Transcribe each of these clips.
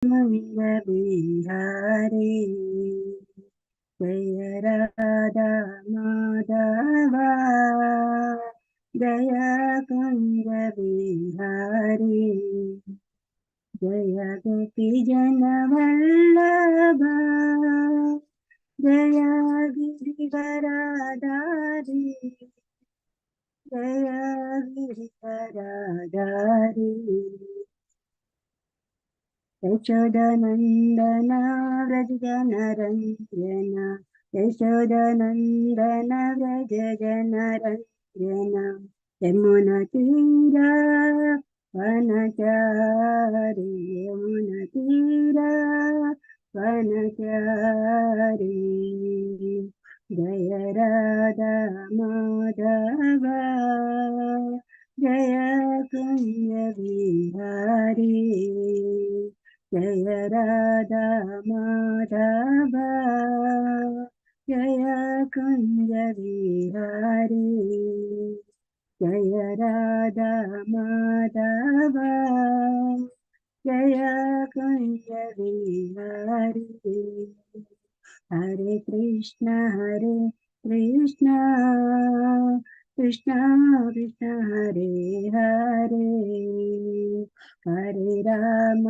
बिहारी जय राधा माधवा जय कुंज बिहारी जय गोपी जन वल्लभ जय गिरिवरधारी जय गिरिवरधारी यशोदनन्दन व्रज जनरञ्जन यशोदनन्दन व्रज जनरञ्जन यमुनतीरा वनचारि यमुनतीरा वनचारि जय राधा माधव जय कुंज बिहारी जय राधा माधव जय कुंज बिहारी जय राधा माधव जय कुंज बिहारी हरे कृष्ण कृष्ण कृष्ण हरे हरे हरे राम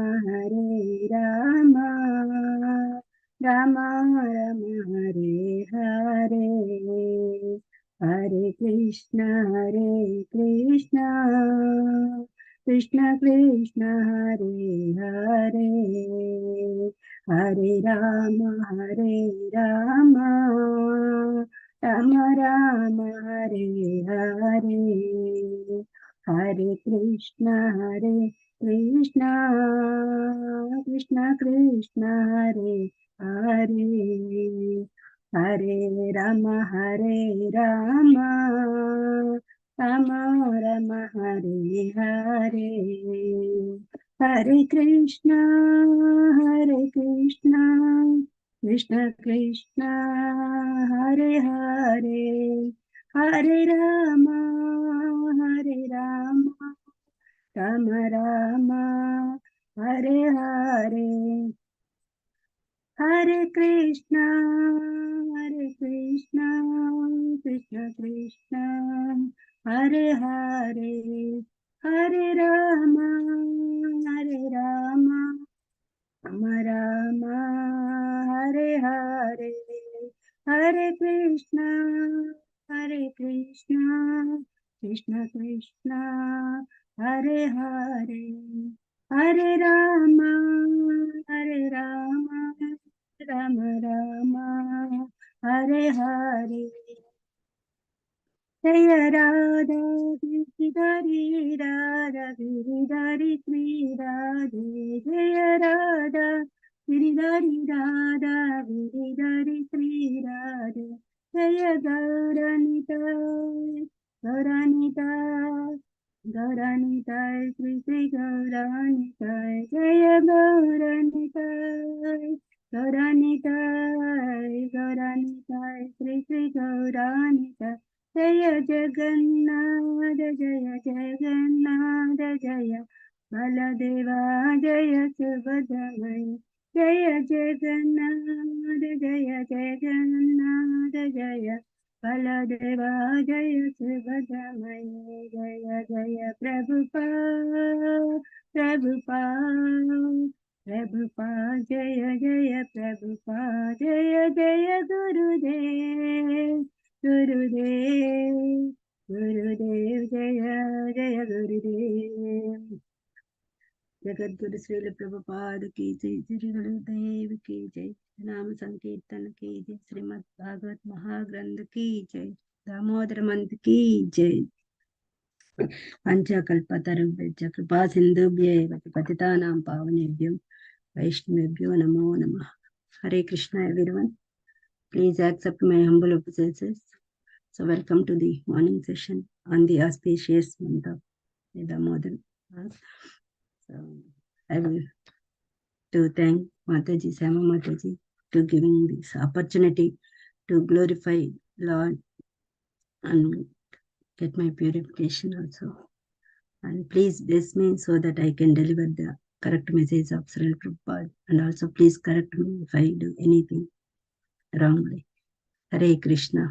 राम राम हरे हरे हरे कृष्ण कृष्ण कृष्ण हरे हरे हरे राम राम राम हरे हरे हरे कृष्ण कृष्ण कृष्ण हरे हरे हरे राम राम राम हरे हरे हरे कृष्ण कृष्ण कृष्ण हरे हरे हरे राम राम राम हरे हरे हरे कृष्ण कृष्ण कृष्ण हरे हरे हरे राम राम राम हरे हरे हरे कृष्ण कृष्ण कृष्ण हरे हरे हरे राम राम राम हरे हरे जय राधा गिरिधारी श्री राधे जय राधा गिरिधारी श्री राधे जय गौरानिताय श्री श्री गौरानिताय जय गौरानिताय श्री श्री गौरानिताय जय जगन्नाथ जय बलदेवा जय सुभद्रमय जय जगन्नाथ जय बलदेवा जय सुभद्रमय जय जय प्रभुपाद जय प्रभुपाद जय गुरुदेव जय गुरुदेव जगद्गुरु श्रील प्रभुपाद की जय श्री गुरुदेव की जय नाम संकीर्तन की जय श्रीमद् भागवत महाग्रंथ की जय दामोदर मंत्र की जय पंचकल्पतरुभ्यश्च कृपा सिन्धुभ्यैव पतितानां पावनेभ्यो वैष्णवेभ्यो नमो नमः हरे Krishna everyone. Please accept my humble obeisances. So welcome to the morning session on the auspicious month of Damodar. So I will to thank Mataji, Sama Mataji, to giving this opportunity to glorify Lord and get my purification also. And please bless me so that I can deliver the correct message of Srila Prabhupada. And also please correct me if I do anything wrongly. Hare Krishna.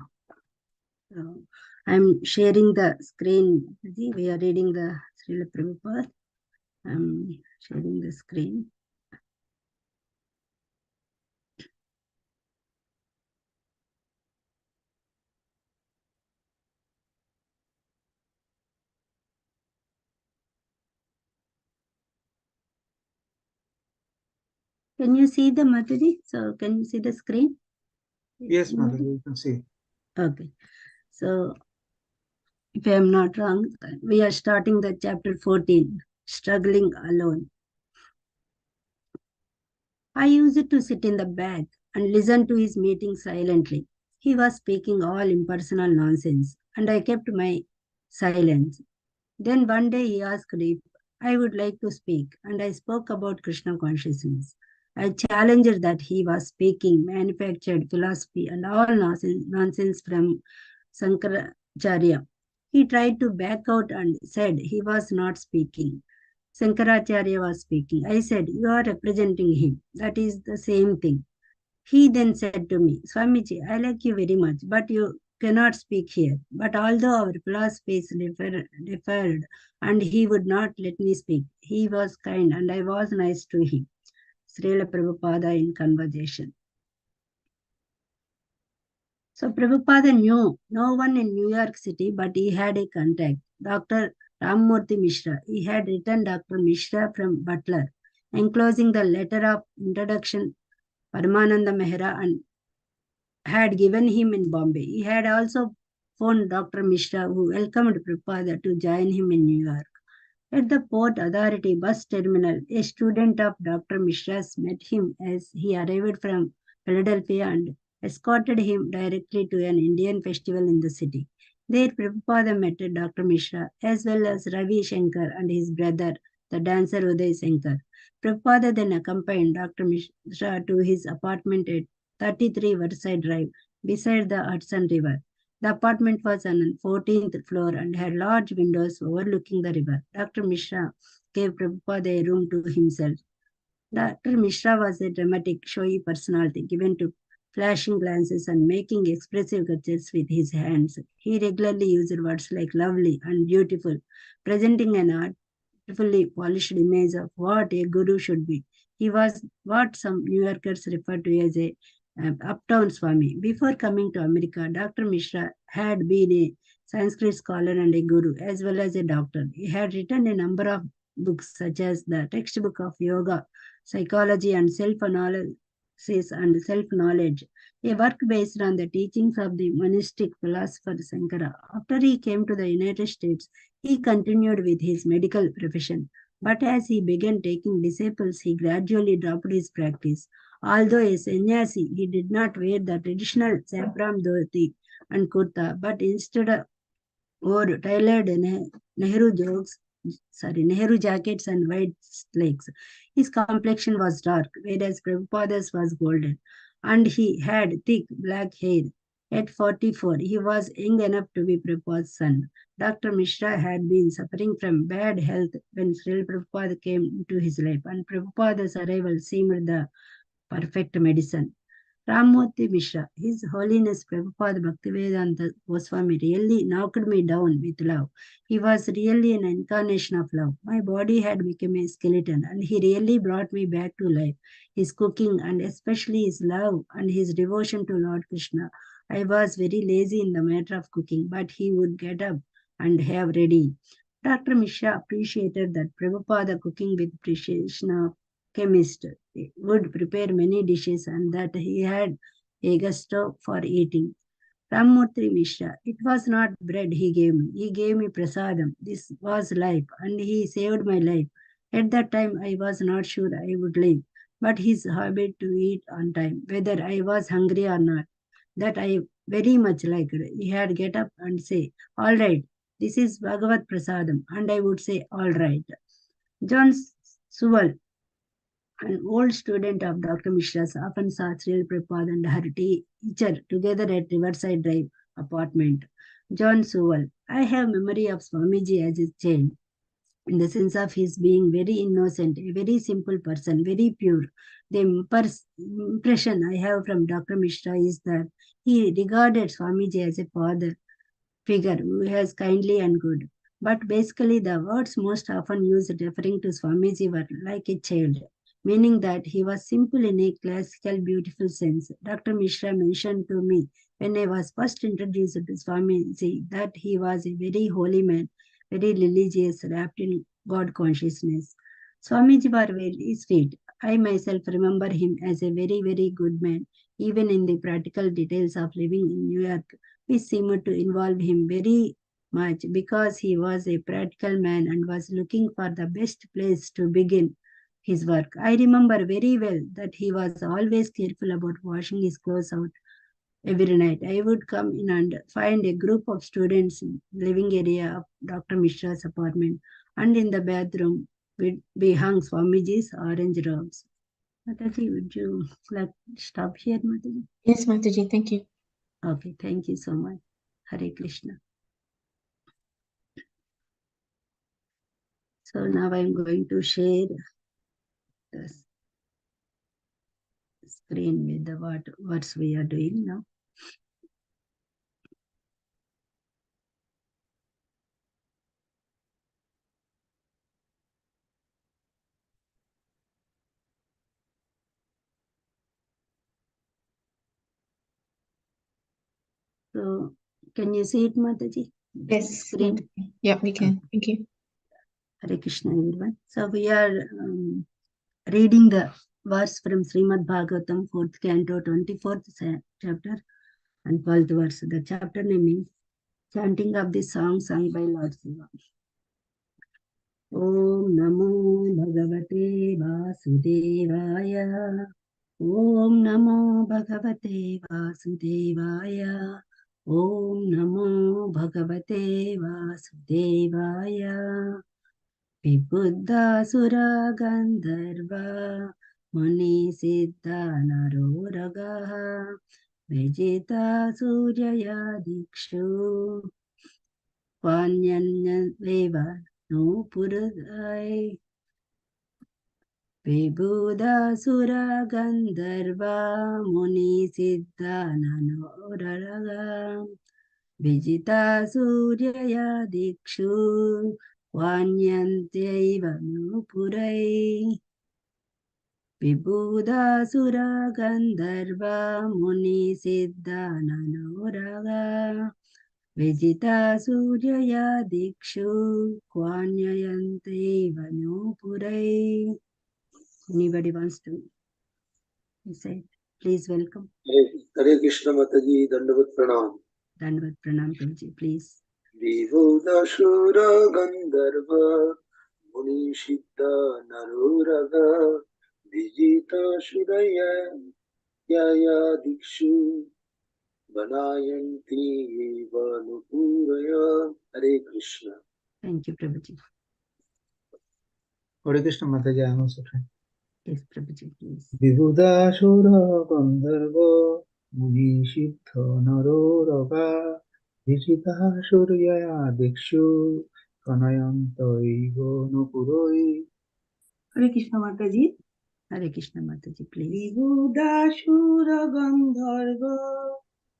I'm sharing the screen. See, we are reading the Srila Prabhupada. I'm sharing the screen. Can you see the Mataji? So can you see the screen? Yes, Mataji, you can see. Okay. So if I am not wrong, we are starting the chapter 14, Struggling Alone. I used to sit in the back and listen to his meeting silently. He was speaking all impersonal nonsense, and I kept my silence. Then one day he asked if I would like to speak, and I spoke about Krishna consciousness. I challenged that he was speaking manufactured philosophy and all nonsense from Sankaracharya. He tried to back out and said he was not speaking. Sankaracharya was speaking. I said, you are representing him. That is the same thing. He then said to me, Swamiji, I like you very much, but you cannot speak here. But although our philosophies differed, and he would not let me speak, he was kind and I was nice to him. Srila Prabhupada in conversation. So Prabhupada knew no one in New York City, but he had a contact, Dr. Rammurthy Mishra. He had written Dr. Mishra from Butler, enclosing the letter of introduction Paramananda Mehra and had given him in Bombay. He had also phoned Dr. Mishra, who welcomed Prabhupada to join him in New York. At the Port Authority bus terminal, a student of Dr. Mishra's met him as he arrived from Philadelphia and escorted him directly to an Indian festival in the city. There, Prabhupada met Dr. Mishra as well as Ravi Shankar and his brother, the dancer Uday Shankar. Prabhupada then accompanied Dr. Mishra to his apartment at 33 Waterside Drive, beside the Hudson River. The apartment was on the 14th floor and had large windows overlooking the river. Dr. Mishra gave Prabhupada a room to himself. Dr. Mishra was a dramatic, showy personality given to flashing glances and making expressive gestures with his hands. He regularly used words like lovely and beautiful, presenting an artfully polished image of what a guru should be. He was what some New Yorkers refer to as a uptown Swami. Before coming to America, Dr. Mishra had been a Sanskrit scholar and a guru, as well as a doctor. He had written a number of books, such as the textbook of yoga, psychology, and self-analysis and self-knowledge, a work based on the teachings of the monistic philosopher Sankara. After he came to the United States, he continued with his medical profession. But as he began taking disciples, he gradually dropped his practice. Although a sannyasi, he did not wear the traditional saffron dhoti and kurta, but instead wore tailored Nehru Nehru jackets and white slacks. His complexion was dark, whereas Prabhupada's was golden, and he had thick black hair. At 44, he was young enough to be Prabhupada's son. Dr. Mishra had been suffering from bad health when Srila Prabhupada came into his life, and Prabhupada's arrival seemed the perfect medicine. Rammurthy Mishra, His Holiness Prabhupada Bhaktivedanta Goswami really knocked me down with love. He was really an incarnation of love. My body had become a skeleton and he really brought me back to life. His cooking and especially his love and his devotion to Lord Krishna. I was very lazy in the matter of cooking, but he would get up and have ready. Dr. Mishra appreciated that Prabhupada cooking with precision of chemist would prepare many dishes and that he had a gusto for eating. Rammurthy Mishra, it was not bread he gave me prasadam. This was life, and he saved my life. At that time, I was not sure I would live, but his habit to eat on time, whether I was hungry or not, that I very much liked. He had get up and say, all right, this is Bhagavad Prasadam, and I would say, all right. John Sewell, an old student of Dr. Mishra's, often saw Srila Prabhupada and her teacher together at Riverside Drive apartment. John Sewell. I have memory of Swamiji as a child. in the sense of his being very innocent, a very simple person, very pure. The impression I have from Dr. Mishra is that he regarded Swamiji as a father figure who is kindly and good. But basically, the words most often used referring to Swamiji were like a child, meaning that he was simple in a classical, beautiful sense. Dr. Mishra mentioned to me when I was first introduced to Swamiji that he was a very holy man, very religious, wrapped in God consciousness. Swamiji was very sweet. I myself remember him as a very, very good man, even in the practical details of living in New York, which seemed to involve him very much because he was a practical man and was looking for the best place to begin his work. I remember very well that he was always careful about washing his clothes out every night. I would come in and find a group of students in living area of Dr. Mishra's apartment, and in the bathroom would be hung Swamiji's orange robes. Mataji, would you like to stop here, Mataji? Yes, Mataji, thank you. Okay, thank you so much. Hare Krishna. So now I'm going to share the screen with the what we are doing now. So can you see it, Mataji? Yes, Screen. Mataji. Yeah, we can. Thank you. Hare Krishna, everyone. So we are reading the verse from Srimad Bhagavatam, 4th canto, 24th chapter and 12th verse. The chapter name is Chanting of the Song sung by Lord Shiva. Om Namo Bhagavate Vasudevaya. Om Namo Bhagavate Vasudevaya. Om Namo Bhagavate Vasudevaya. Vibuddha Sura Gandharva Muni Siddha Naroragaha Vejita Suryaya Dikshu Vanyanya Deva No Purudai Vibuddha Sura Gandharva Muni Siddha Naroragaha Vijita Suryaya Dikshu Vanyantyaiva Nupurai Vibhuda Sura Gandharva Muni Siddha Nanoraga Vijita Suryaya Dikshu Kvanyayantaiva Nupurai. Anybody wants to say? Please welcome. Hare Krishna Mataji, Dandavat Pranam. Dandavat Pranam Prabhuji, please. Vibhudashura Gandharva Muni Siddha Naruraga Vijita Shuraya Yaya Dikshu Banayanti Vanupuraya. Hare Krishna. Thank you, Prabhuji. Hare Krishna Mataji, I am also trying. Yes, Prabhuji, please. Vibhudashura Gandharva Muni Siddha Naruraga Vijita Shuraya Dikshu Kanayanta Ivo Nupuroi. Hare Krishna Mataji. Hare Krishna Mataji, please. Vibhudashura Gandharva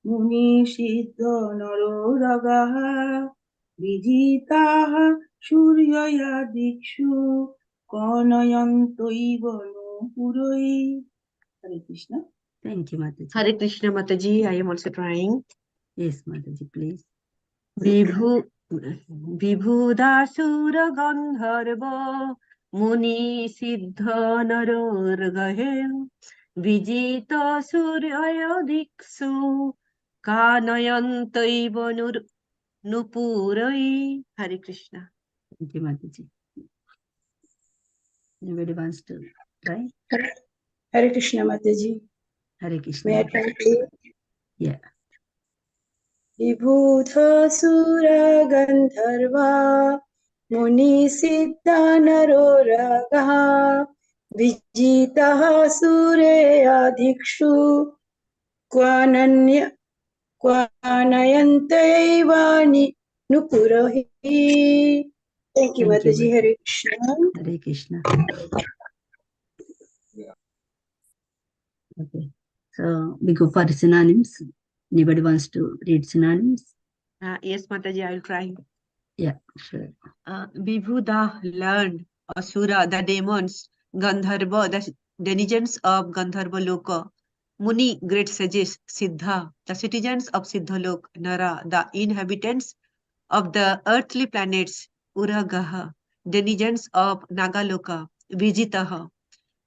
Muni Siddha Naroragaha Vijitaha Suryaya Dikshu Kanayanto Ivano Puroi. Hare Krishna. Thank you, Mataji. Hare Krishna, Mataji. I am also trying. Yes, Mataji, please. Vibhudasura Gandharva Muni Siddha Narorgahe Vijita Suryaya Diksu Kanayantaiva Nupurai. Hare Krishna. Thank you, Mataji. Anybody wants to try? Hare Krishna Mataji. Hare Krishna. May I try to? Yeah. Vibhudasura Gandharva Muni Siddha Naroragaha Vijitaha Sureya Dikshu Kvanayantayvani Nupurahi. Thank you, Thank you, Mataji. Hare Krishna. Hare Krishna. Okay. So we go for synonyms. Anybody wants to read synonyms? Yes, Mataji, I will try. Yeah, sure. Vibhuda learned, Asura, the demons, Gandharva, the denizens of Gandharva Loka, Muni, great sages, Siddha, the citizens of Siddhalok, Nara, the inhabitants of the earthly planets, Uragaha, denizens of Nagaloka, Vijitaha,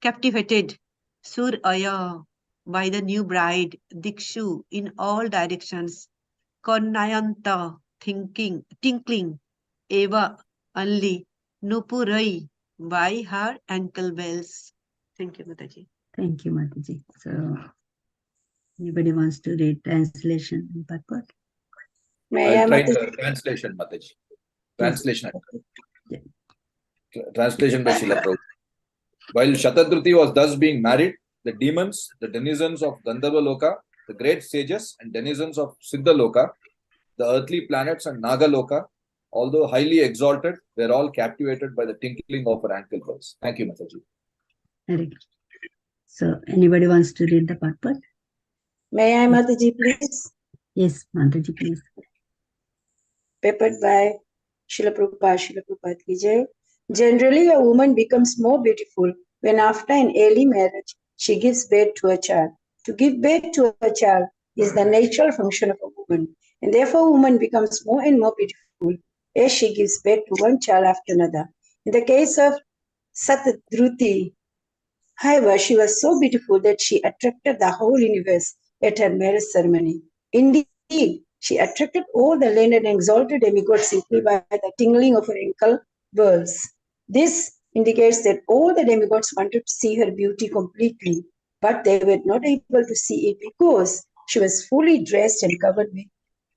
captivated, Suraya, by the new bride, Dikshu, in all directions, Kornayanta, tinkling, Eva, only, Nupurai, by her ankle bells. Thank you, Mataji. Thank you, Mataji. So anybody wants to read translation in purport? May I, I'll try Mataji? translation, Mataji. Yes. Translation. Yeah. Translation by Srila Prabhupada. While Shatadruti was thus being married, the demons, the denizens of Gandharva Loka, the great sages and denizens of Siddha Loka, the earthly planets and Naga Loka, although highly exalted, were all captivated by the tinkling of her ankle bells. Thank you, Mataji. Very good. So anybody wants to read the purport? May I, Mataji, please? Yes, Mataji, please. Peppered by Srila Prabhupada ki jai. Generally, a woman becomes more beautiful when after an early marriage, she gives birth to a child. To give birth to a child is the natural function of a woman, and therefore woman becomes more and more beautiful as she gives birth to one child after another. In the case of Satadruti, however, she was so beautiful that she attracted the whole universe at her marriage ceremony. Indeed, she attracted all the learned and exalted demigods simply by the tingling of her ankle bells. This indicates that all the demigods wanted to see her beauty completely, but they were not able to see it because she was fully dressed and covered with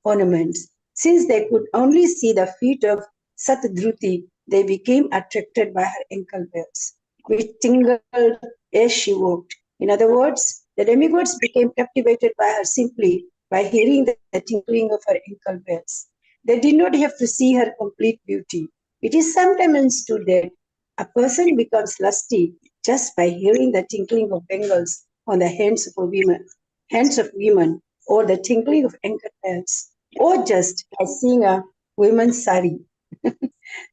ornaments. Since they could only see the feet of Satadruti, they became attracted by her ankle bells, which tingled as she walked. In other words, the demigods became captivated by her simply by hearing the tinkling of her ankle bells. They did not have to see her complete beauty. It is sometimes understood that a person becomes lusty just by hearing the tinkling of bangles on the hands of women, or the tinkling of ankle bells, or just by seeing a woman's sari.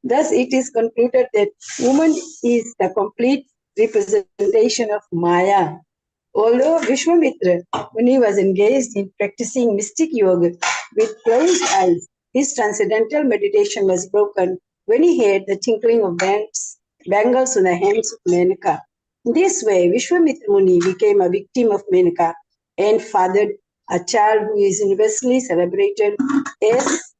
Thus, it is concluded that woman is the complete representation of Maya. Although Vishwamitra, when he was engaged in practicing mystic yoga with closed eyes, his transcendental meditation was broken when he heard the tinkling of bangles on the hands of Menaka. In this way, Vishwamitra Muni became a victim of Menaka and fathered a child who is universally celebrated as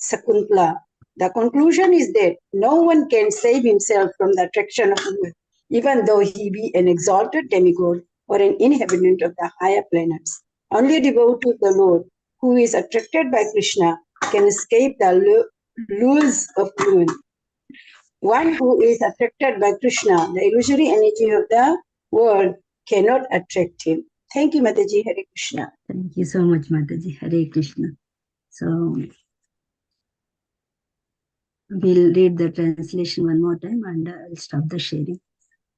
Sakuntala. The conclusion is that no one can save himself from the attraction of women, even though he be an exalted demigod or an inhabitant of the higher planets. Only a devotee of the Lord who is attracted by Krishna can escape the lures of women. One who is attracted by Krishna, the illusory energy of the world, cannot attract him. Thank you, Mataji. Hare Krishna. Thank you so much, Mataji. Hare Krishna. So we'll read the translation one more time and I'll stop the sharing.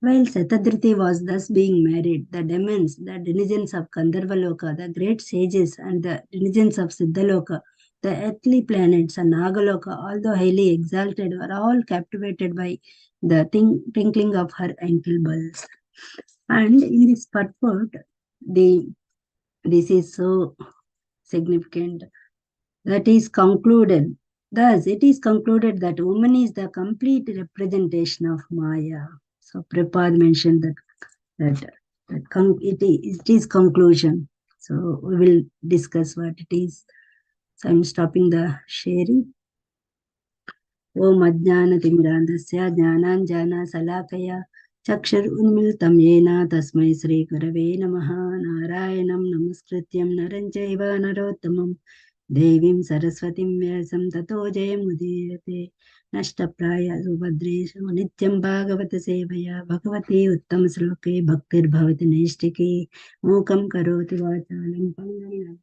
While Satadruti was thus being married, the demons, the denizens of Gandharvaloka, the great sages, and the denizens of Siddhaloka, the earthly planets and Nagaloka, although highly exalted, were all captivated by the tinkling of her ankle bells. And in this purport, this is so significant that is concluded. Thus, it is concluded that woman is the complete representation of Maya. So Prabhupada mentioned that it is conclusion. So we will discuss what it is. So I'm stopping the sharing. Om Ajnana Timirandasya Jnananjana Salakaya Chakshar Unmiltam Yena Tasmai Sri Gurave Namaha Narayanam Namaskrityam Naranjaiva Narottamam Devim Saraswatim Vyasam Tato Jayam Udiyate Nashtapraya Subhadreshu Nityam Bhagavata Sevaya Bhagavati Uttam Sloke Bhaktir Bhavati Naishtiki Mukam Karoti Vachalam Pangam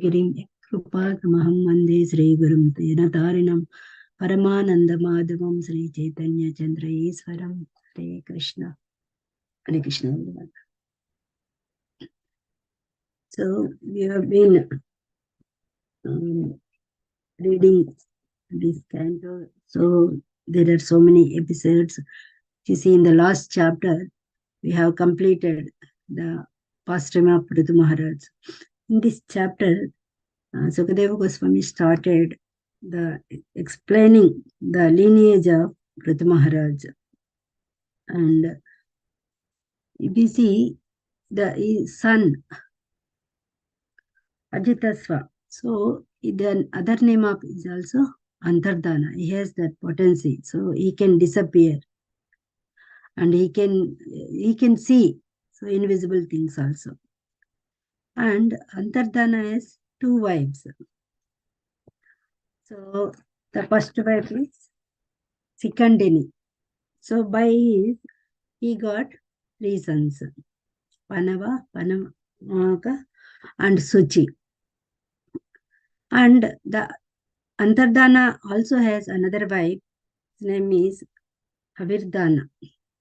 Girim Krupa Tamaham Vande Sri Gurum Tena Tarinam Paramananda Madhavam Sri Chaitanya Chandra Iswaram. Hare Krishna. Hare Krishna, everyone. So we have been reading this canto. So there are so many episodes. You see, in the last chapter, we have completed the pastime of Prithu Maharaj. In this chapter, Sukadeva Goswami started the explaining the lineage of Prithu Maharaj. And we see the son, Ajitasva. So the other name of is also Antardana. He has that potency. So he can disappear. And he can see so invisible things also. And Antardana has 2 wives. So the first wife is Sikandini. So by his, he got 3 sons, Panava, Panamaka, and Suchi. And the Antardana also has another wife. His name is Havirdana.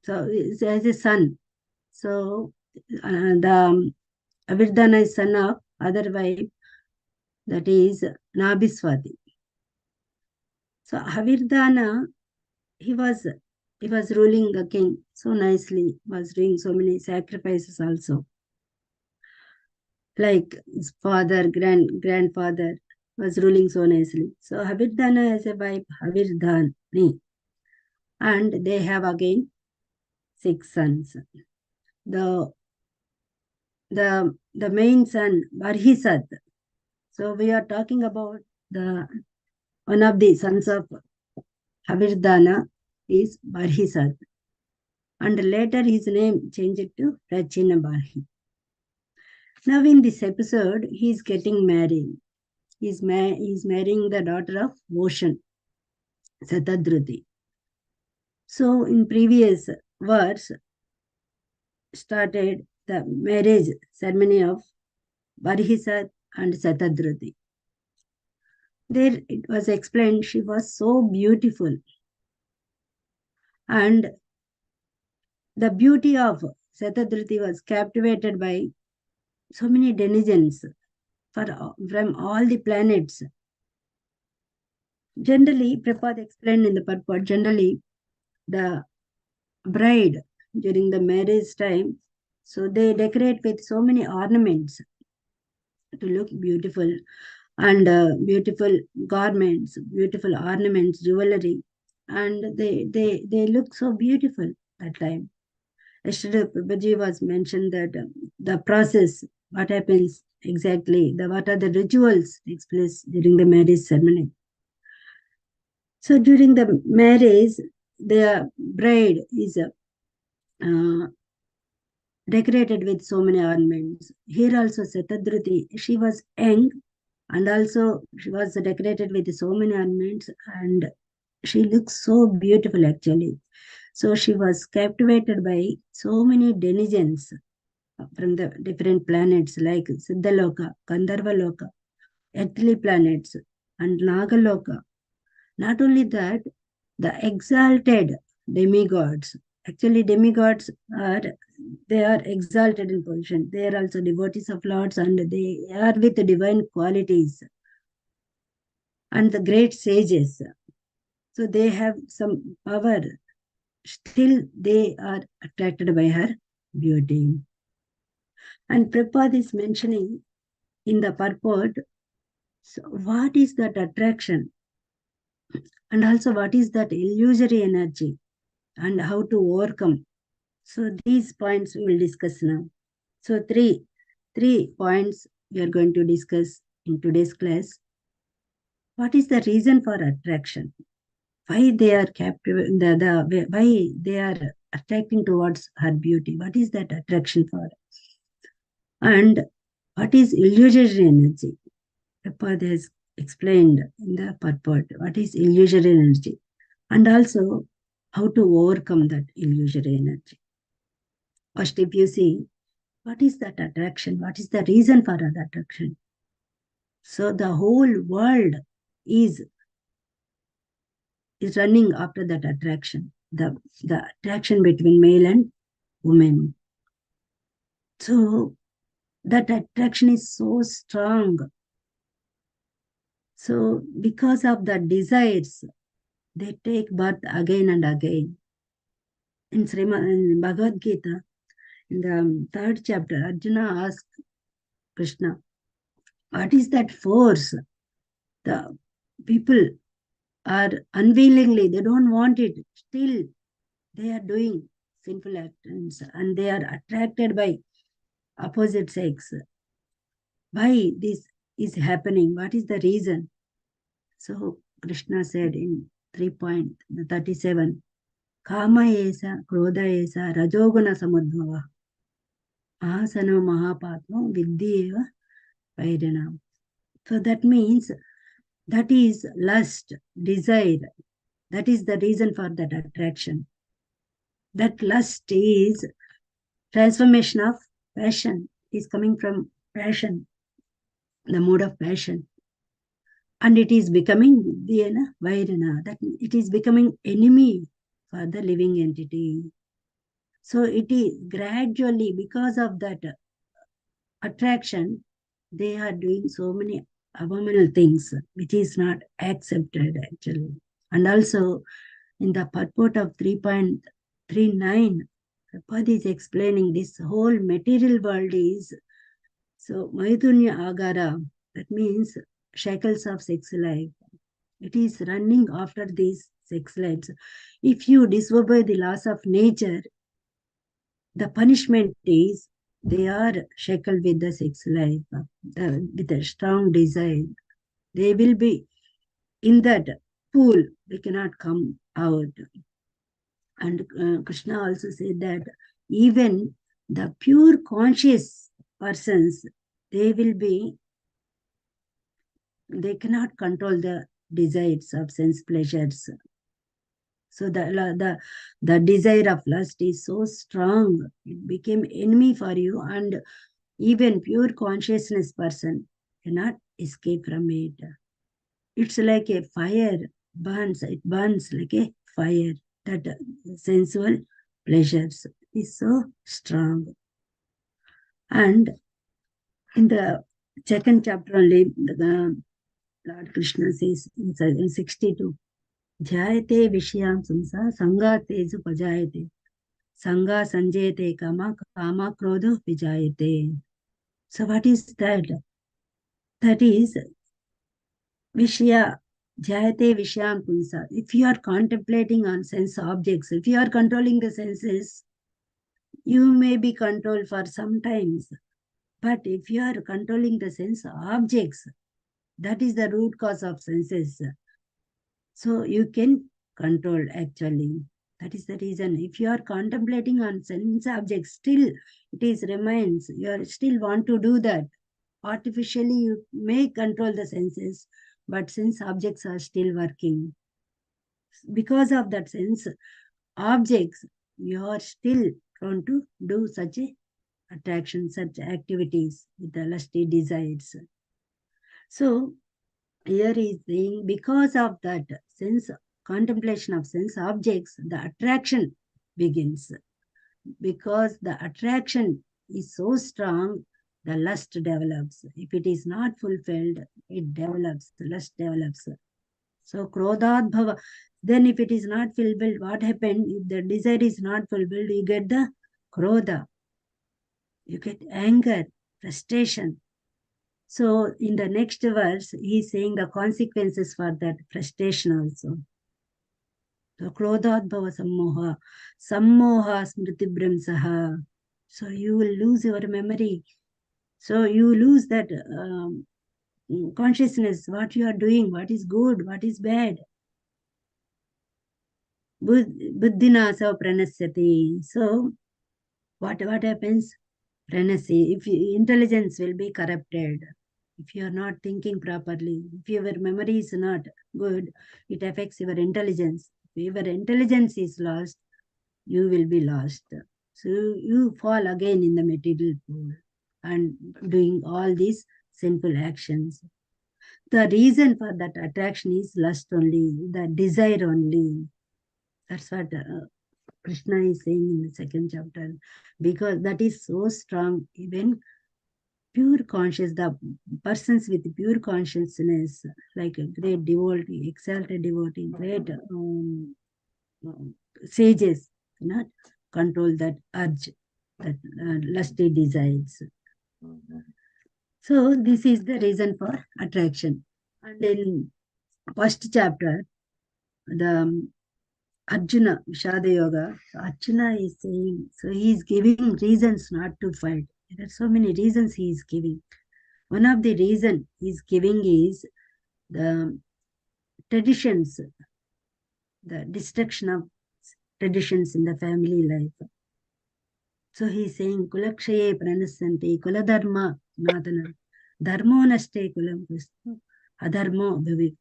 So he has a son. So the Havirdana is son of other wife, that is Nabhiswati. So Havirdana, he was ruling the king so nicely, was doing so many sacrifices also. Like his father, grandfather was ruling so nicely. So Havirdana has a wife, Havirdhani, and they have again 6 sons. The main son, Barhisat. So we are talking about the one of the sons of Havirdana is Barhisat. And later his name changed to Prachina Barhi. Now in this episode, he is getting married. He's marrying the daughter of Ocean, Satadruti. So in previous verse, started the marriage ceremony of Barhisat and Satadruti. There it was explained she was so beautiful. And the beauty of Satadruti was captivated by so many denizens from all the planets. Generally, Prabhupada explained in the purport, generally the bride during the marriage time, so they decorate with so many ornaments to look beautiful, and beautiful garments, beautiful ornaments, jewelry, and they look so beautiful that time. Yesterday, Prabhuji was mentioned that the process, what happens exactly, what are the rituals takes place during the marriage ceremony. So during the marriage, the bride is decorated with so many ornaments. Here also Satadruti, she was young, and also she was decorated with so many ornaments, and she looks so beautiful actually. So she was captivated by so many denizens from the different planets like Siddhaloka, Gandharvaloka, earthly planets, and Nagaloka. Not only that, the exalted demigods. Actually, demigods they are exalted in position. They are also devotees of Lords, and they are with divine qualities. And the great sages. So they have some power. Still, they are attracted by her beauty. And Prabhupada is mentioning in the purport, so what is that attraction? And also what is that illusory energy? And how to overcome. So these points we will discuss now. So three points we are going to discuss in today's class. What is the reason for attraction? Why they are captive? Why they are attracting towards her beauty? What is that attraction for? And what is illusory energy? Prabhupada has explained in the purport what is illusory energy, and also how to overcome that illusory energy. First, if you see, what is that attraction? What is the reason for that attraction? So the whole world is is running after that attraction, the attraction between male and woman. So that attraction is so strong. So because of the desires, they take birth again and again. In Bhagavad Gita, in the 3rd chapter, Arjuna asked Krishna, what is that force? The people are unwillingly, they don't want it. Still, they are doing sinful actions and they are attracted by opposite sex. Why this is happening? What is the reason? So Krishna said in 3.37, Kama esa, Krodha esa, Rajoguna samudbhava, Asano mahapatmo, Vidhi eva Vairanam. So that means that is lust, desire. That is the reason for that attraction. That lust is transformation of passion. It is coming from passion, the mode of passion. And it is becoming Vairana, that it is becoming enemy for the living entity. So it is gradually, because of that attraction, they are doing so many abominable things, which is not accepted actually. And also in the purport of 3.39, Prabhupada is explaining this whole material world is, so Maitunya Agara, that means shackles of sex life. It is running after these sex lives. If you disobey the laws of nature, the punishment is they are shackled with the sex life, with a strong desire. They will be in that pool, they cannot come out. And Krishna also said that even the pure conscious persons, they cannot control the desires of sense pleasures. So the desire of lust is so strong, it became enemy for you, and even pure consciousness person cannot escape from it. It's like a fire burns, it burns like a fire. That sensual pleasures is so strong. And in the 2nd chapter only, the Lord Krishna says in 62, Jayate Vishyam Sumsa Sangha Teju Pajayate Sangha Sanjayate Kama Kama Krodho Vijayate. So what is that? That is Vishya, Jayate Vishyam Punsa. If you are contemplating on sense objects, if you are controlling the senses, you may be controlled for some times. But if you are controlling the sense objects, that is the root cause of senses. So you can control actually. That is the reason. If you are contemplating on sense objects, still it is remains. You are still want to do that. Artificially, you may control the senses, but sense objects are still working. Because of that sense objects, you are still prone to do such a attraction, such activities with the lusty desires. So here is saying, because of that sense contemplation of sense objects, the attraction begins. Because the attraction is so strong, the lust develops. If it is not fulfilled, it develops, the lust develops. So krodhat bhava. Then if it is not fulfilled, what happened? If the desire is not fulfilled, you get the krodha. You get anger, frustration. So in the next verse, he is saying the consequences for that frustration also. So krodhat bhava sammoha, sammoha smriti bremsaha. So you will lose your memory. So you lose that consciousness, what you are doing, what is good, what is bad. Buddhinasa pranasyati. So what happens? Pranasi. If intelligence will be corrupted, if you are not thinking properly, if your memory is not good, it affects your intelligence. If your intelligence is lost, you will be lost. So you fall again in the material pool and doing all these sinful actions. The reason for that attraction is lust only, the desire only. That's what Krishna is saying in the second chapter. Because that is so strong, even pure conscious, the persons with pure consciousness, like a great devotee, exalted devotee, great sages, cannot control that urge, that lusty desires. So this is the reason for attraction. And in first chapter, the Arjuna, Vishada Yoga, Arjuna is saying, so he is giving reasons not to fight. There are so many reasons he is giving. One of the reason he is giving is the traditions, the destruction of traditions in the family life. So he is saying, Kulakshaye pranasanti, Kuladharma nadana, dharmo naste kulam kristu, adharmo bhavit.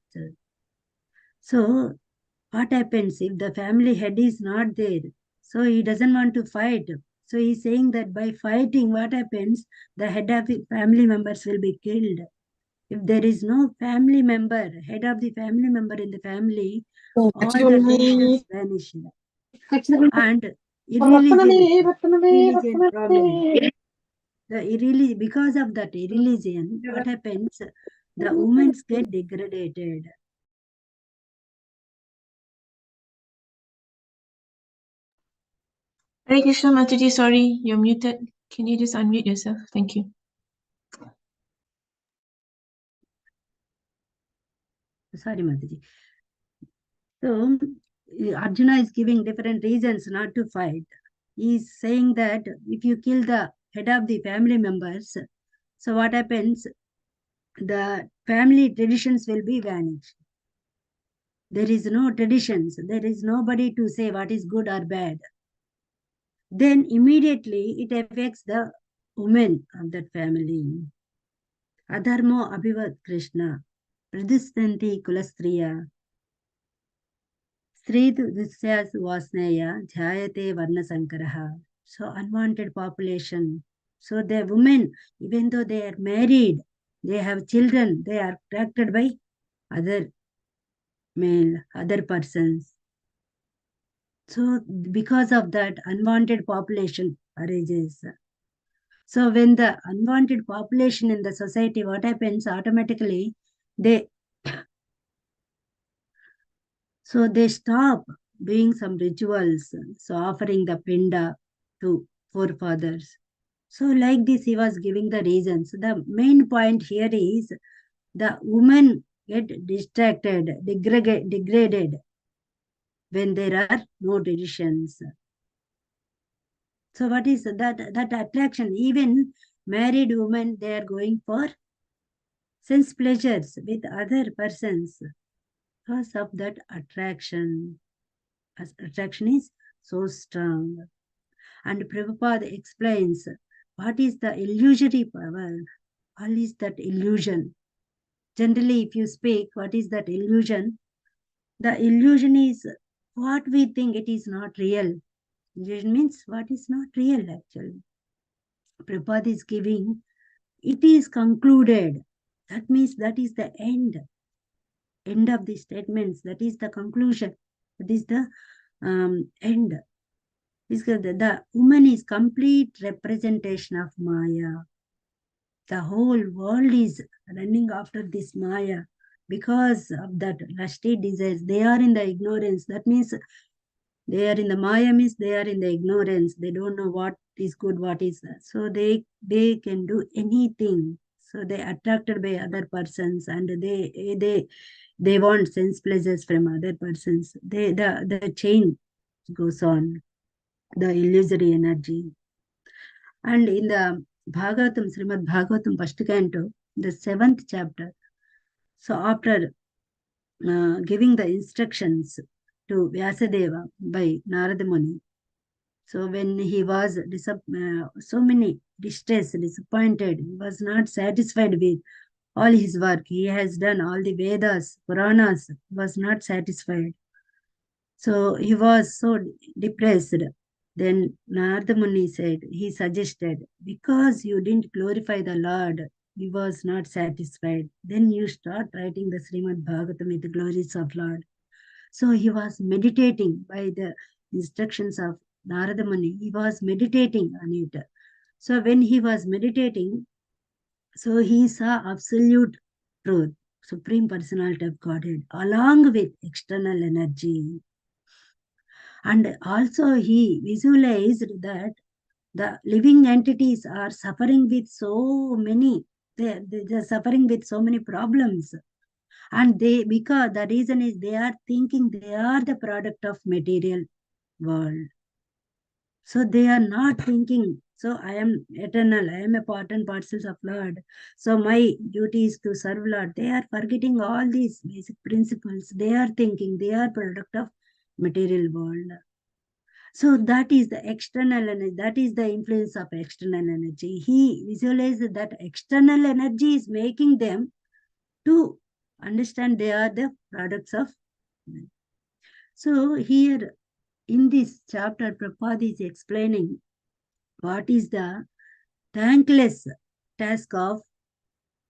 So what happens if the family head is not there? So he doesn't want to fight. So he's saying that by fighting, what happens? The head of the family members will be killed. If there is no family member, head of the family member in the family, all the traditions vanish. And irreligion problem. Because of that irreligion, what happens? The women get degraded. Hare Krishna, Mataji, sorry, you're muted. Can you just unmute yourself? Thank you. Sorry, Mataji. So, Arjuna is giving different reasons not to fight. He is saying that if you kill the head of the family members, so what happens? The family traditions will be vanished. There is no traditions. There is nobody to say what is good or bad. Then immediately it affects the women of that family. Adharmo abhivat Krishna. Pradhistanti kulastriya. Sridu Dusyas Vasneya Jayate Varna Sankaraha. So unwanted population. So the women, even though they are married, they have children, they are attracted by other male, other persons. So because of that, unwanted population arises. So when the unwanted population in the society, what happens automatically, they stop doing some rituals, so offering the pinda to forefathers. So like this, he was giving the reasons. The main point here is the women get distracted, degraded when there are no traditions. So what is that attraction? Even married women, they are going for sense pleasures with other persons because of that attraction. Attraction is so strong. And Prabhupada explains what is the illusory power. What is that illusion? Generally, if you speak, what is that illusion? The illusion is what we think it is not real. Illusion means what is not real actually. Prabhupada is giving, it is concluded. That means that is the end of the statements. That is the conclusion. That is the end. The woman is complete representation of Maya. The whole world is running after this Maya because of that lusty desires. They are in the ignorance. That means they are in the Maya means they are in the ignorance. They don't know what is good, what is that. So they can do anything. So they attracted by other persons and they want sense pleasures from other persons. The chain goes on, the illusory energy. And in the Bhagavatam, Srimad Bhagavatam, first canto, the 7th chapter. So after giving the instructions to Vyasadeva by Narada Muni, so when he was so many distressed, disappointed, he was not satisfied with all his work. He has done all the Vedas, Puranas, was not satisfied. So he was so depressed. Then Narada Muni said, he suggested, because you didn't glorify the Lord, he was not satisfied. Then you start writing the Srimad Bhagavatam with the glories of Lord. So he was meditating by the instructions of Narada Muni. He was meditating on it. So when he was meditating, so he saw absolute truth, Supreme Personality of Godhead, along with external energy. And also he visualized that the living entities are suffering with so many, they're suffering with so many problems. And because the reason is they are thinking they are the product of material world. So they are not thinking, so I am eternal, I am a part and parcels of Lord. So my duty is to serve Lord. They are forgetting all these basic principles. They are thinking they are product of material world. So that is the external energy, that is the influence of external energy. He visualized that external energy is making them to understand they are the products of. So here in this chapter, Prabhupada is explaining what is the thankless task of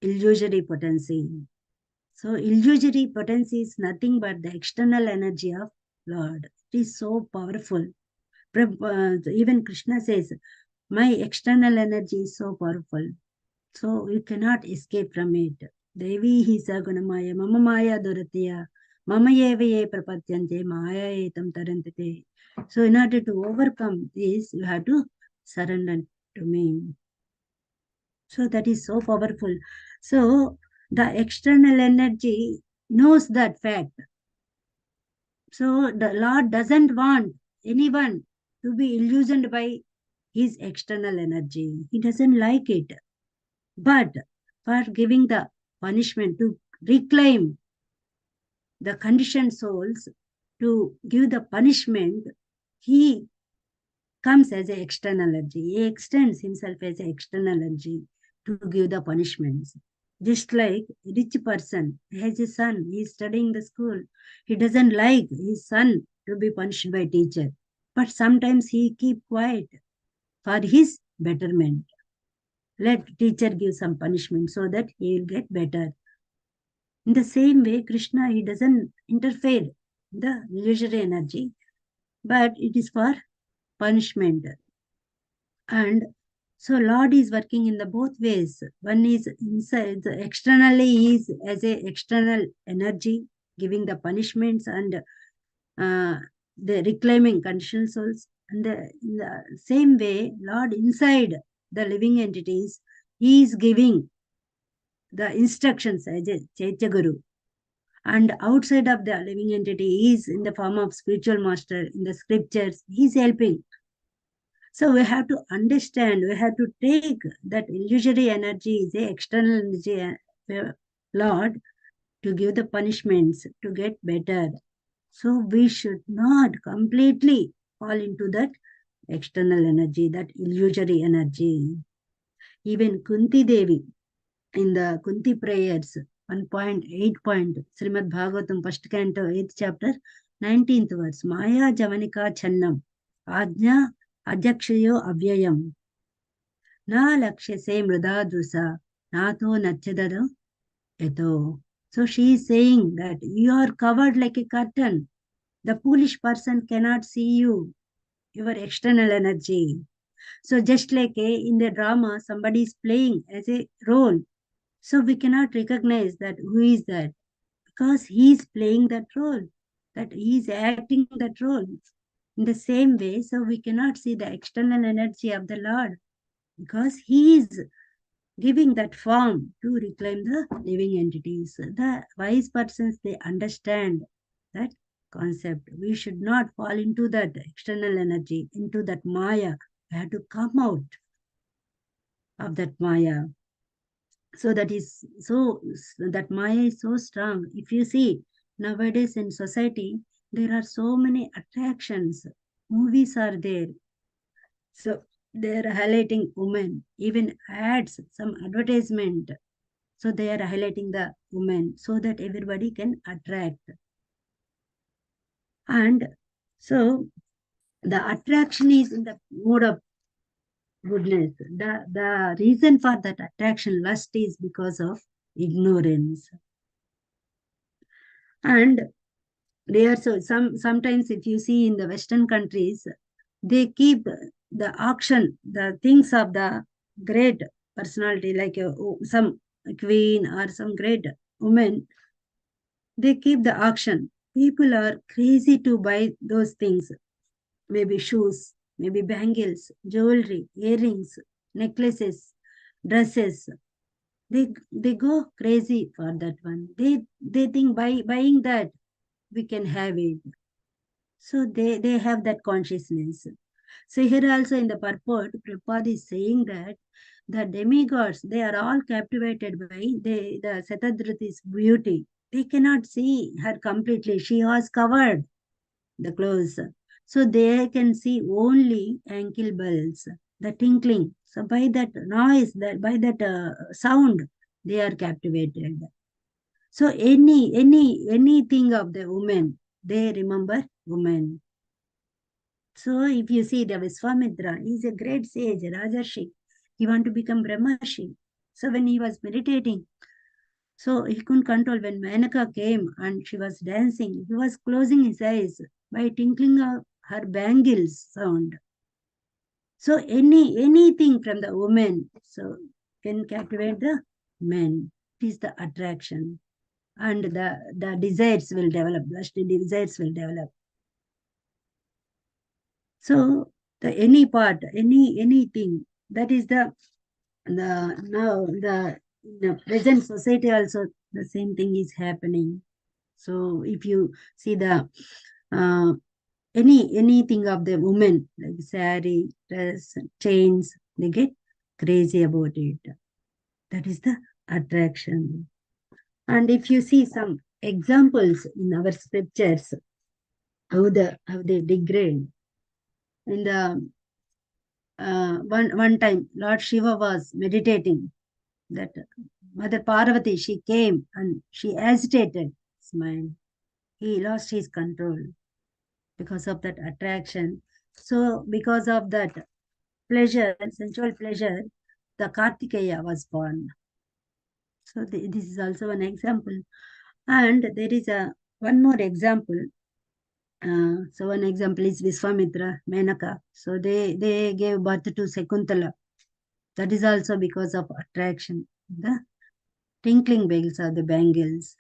illusory potency. So illusory potency is nothing but the external energy of Lord. It is so powerful. Even Krishna says, my external energy is so powerful. So you cannot escape from it. Devi hi sagunamaya mama maya duratya mama eva ye prapatyante maya etam tarantite. So in order to overcome this, you have to surrender to me. So that is so powerful. So the external energy knows that fact. So the Lord doesn't want anyone to be illusioned by his external energy. He doesn't like it. But for giving the punishment to reclaim the conditioned souls, to give the punishment, he comes as an external energy. He extends himself as an external energy to give the punishments. Just like a rich person has a son, he is studying the school. He doesn't like his son to be punished by teacher. But sometimes he keep quiet for his betterment. Let teacher give some punishment so that he will get better. In the same way, Krishna, he doesn't interfere the illusory energy, but it is for punishment. And so Lord is working in the both ways. One is inside, externally he is as a external energy, giving the punishments and the reclaiming conditional souls. And in the same way, Lord inside the living entities, he is giving the instructions as a Chaitya Guru. And outside of the living entity, he is in the form of spiritual master in the scriptures. He is helping. So we have to understand, we have to take that illusory energy is the external energy, Lord, to give the punishments, to get better. So we should not completely fall into that external energy, that illusory energy. Even Kunti Devi, in the Kunti prayers, 1.8 point, Srimad Bhagavatam, first canto, 8th chapter, 19th verse, Maya Javanika Channam, Ajna Ajakshayo Avyayam, Na Lakshase Mrida Drusa, Nato Nachadada Eto. So she is saying that you are covered like a curtain. The foolish person cannot see you, your external energy. So just like in the drama, somebody is playing as a role. So we cannot recognize that who is that, because he is playing that role, that he is acting that role. In the same way, so we cannot see the external energy of the Lord, because he is giving that form to reclaim the living entities. The wise persons, they understand that concept. We should not fall into that external energy, into that Maya. We have to come out of that Maya. So that is that Maya is so strong. If you see nowadays in society, there are so many attractions. Movies are there. So they are highlighting women, even ads, some advertisement. So they are highlighting the women so that everybody can attract. And so the attraction is in the mode of goodness. The reason for that attraction, lust, is because of ignorance. And they are sometimes if you see in the Western countries, they keep the auction, the things of the great personality, like some queen or some great woman, they keep the auction. People are crazy to buy those things, maybe shoes, maybe bangles, jewelry, earrings, necklaces, dresses. They go crazy for that one. They think by buying that we can have it. So they have that consciousness. So here also in the purport, Prabhupada is saying that the demigods, they are all captivated by the Satadriti's beauty. They cannot see her completely. She was covered, the clothes. So they can see only ankle bells, the tinkling. So by that noise, by that sound, they are captivated. So anything of the woman, they remember woman. So if you see the Viswamitra, he's a great sage, Rajarshi. He wanted to become Brahmarshi. So when he was meditating, so he couldn't control. When Menaka came and she was dancing, he was closing his eyes by tinkling of her bangles sound. So anything from the woman so can captivate the men. It is the attraction. And the desires will develop, lust desires will develop. So the any part, anything, that is the now the present society also the same thing is happening. So if you see the uh, anything of the woman, like sari, dress, chains, they get crazy about it. That is the attraction. And if you see some examples in our scriptures, how they degrade. In the one time, Lord Shiva was meditating. That Mother Parvati, she came and she agitated his mind. He lost his control because of that attraction. So because of that pleasure, sensual pleasure, the Kartikeya was born. So this is also an example. And there is one more example. So one example is Viswamitra, Menaka. So they gave birth to Sekuntala. That is also because of attraction. The tinkling bells are the bangles.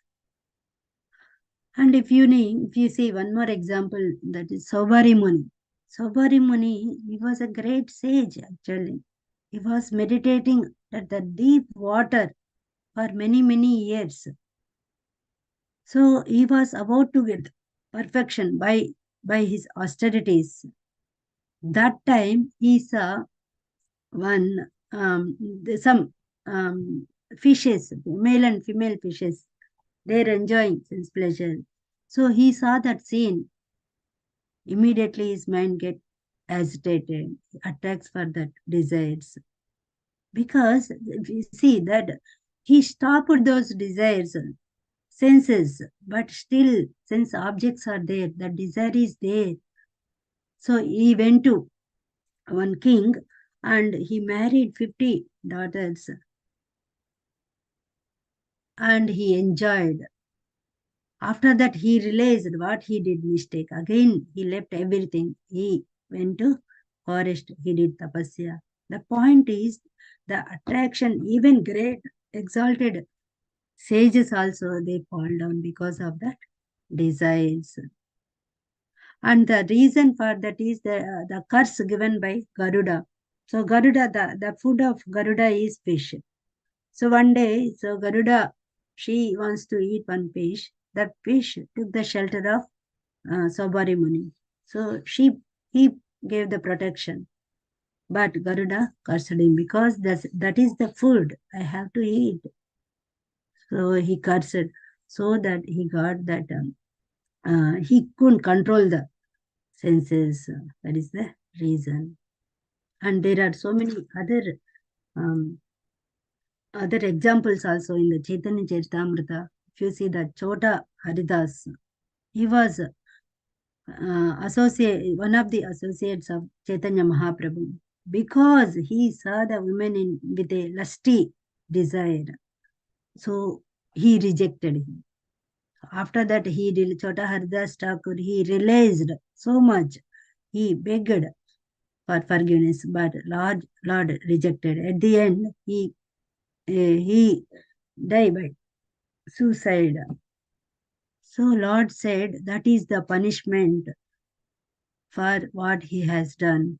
And if you see one more example, that is Saubhari Muni. Saubhari Muni, he was a great sage actually. He was meditating at the deep water for many years. So he was about to get perfection by his austerities. That time he saw one some fishes, male and female fishes. They're enjoying sense pleasure. So he saw that scene. Immediately his mind get agitated, attacks for that desires. Because if you see that he stopped those desires, senses, but still sense objects are there, the desire is there. So he went to one king and he married 50 daughters and he enjoyed. After that, he realized what he did mistake. Again, he left everything. He went to forest. He did tapasya. The point is the attraction, even great, exalted sages also, they fall down because of that desires. And the reason for that is the curse given by Garuda. So Garuda, the food of Garuda is fish. So one day, so Garuda, she wants to eat one fish. That fish took the shelter of Saubhari Muni. So he gave the protection. But Garuda cursed him because that is the food I have to eat. So he cursed so that he got that he couldn't control the senses. That is the reason. And there are so many um, other examples also in the Chaitanya Charitamrita. If you see the Chota Haridas, he was one of the associates of Chaitanya Mahaprabhu. because he saw the woman with a lusty desire. So he rejected him. After that, Chota Haridas Thakur, he realized so much. He begged for forgiveness, but Lord rejected. At the end, he died by suicide. So Lord said that is the punishment for what he has done.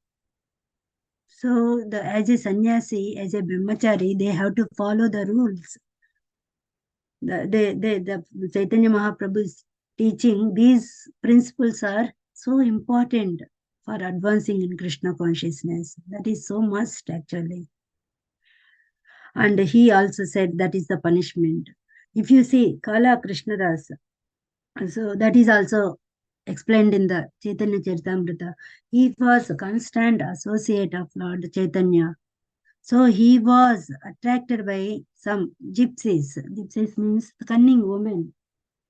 So as a sannyasi, as a brahmachari, they have to follow the rules. The Chaitanya Mahaprabhu's teaching, these principles are so important for advancing in Krishna consciousness. That is so must actually. And he also said that is the punishment. If you see Kala Krishnadas, so that is also explained in the Chaitanya Charitamrita. He was a constant associate of Lord Chaitanya. So he was attracted by some gypsies. Gypsies means cunning women.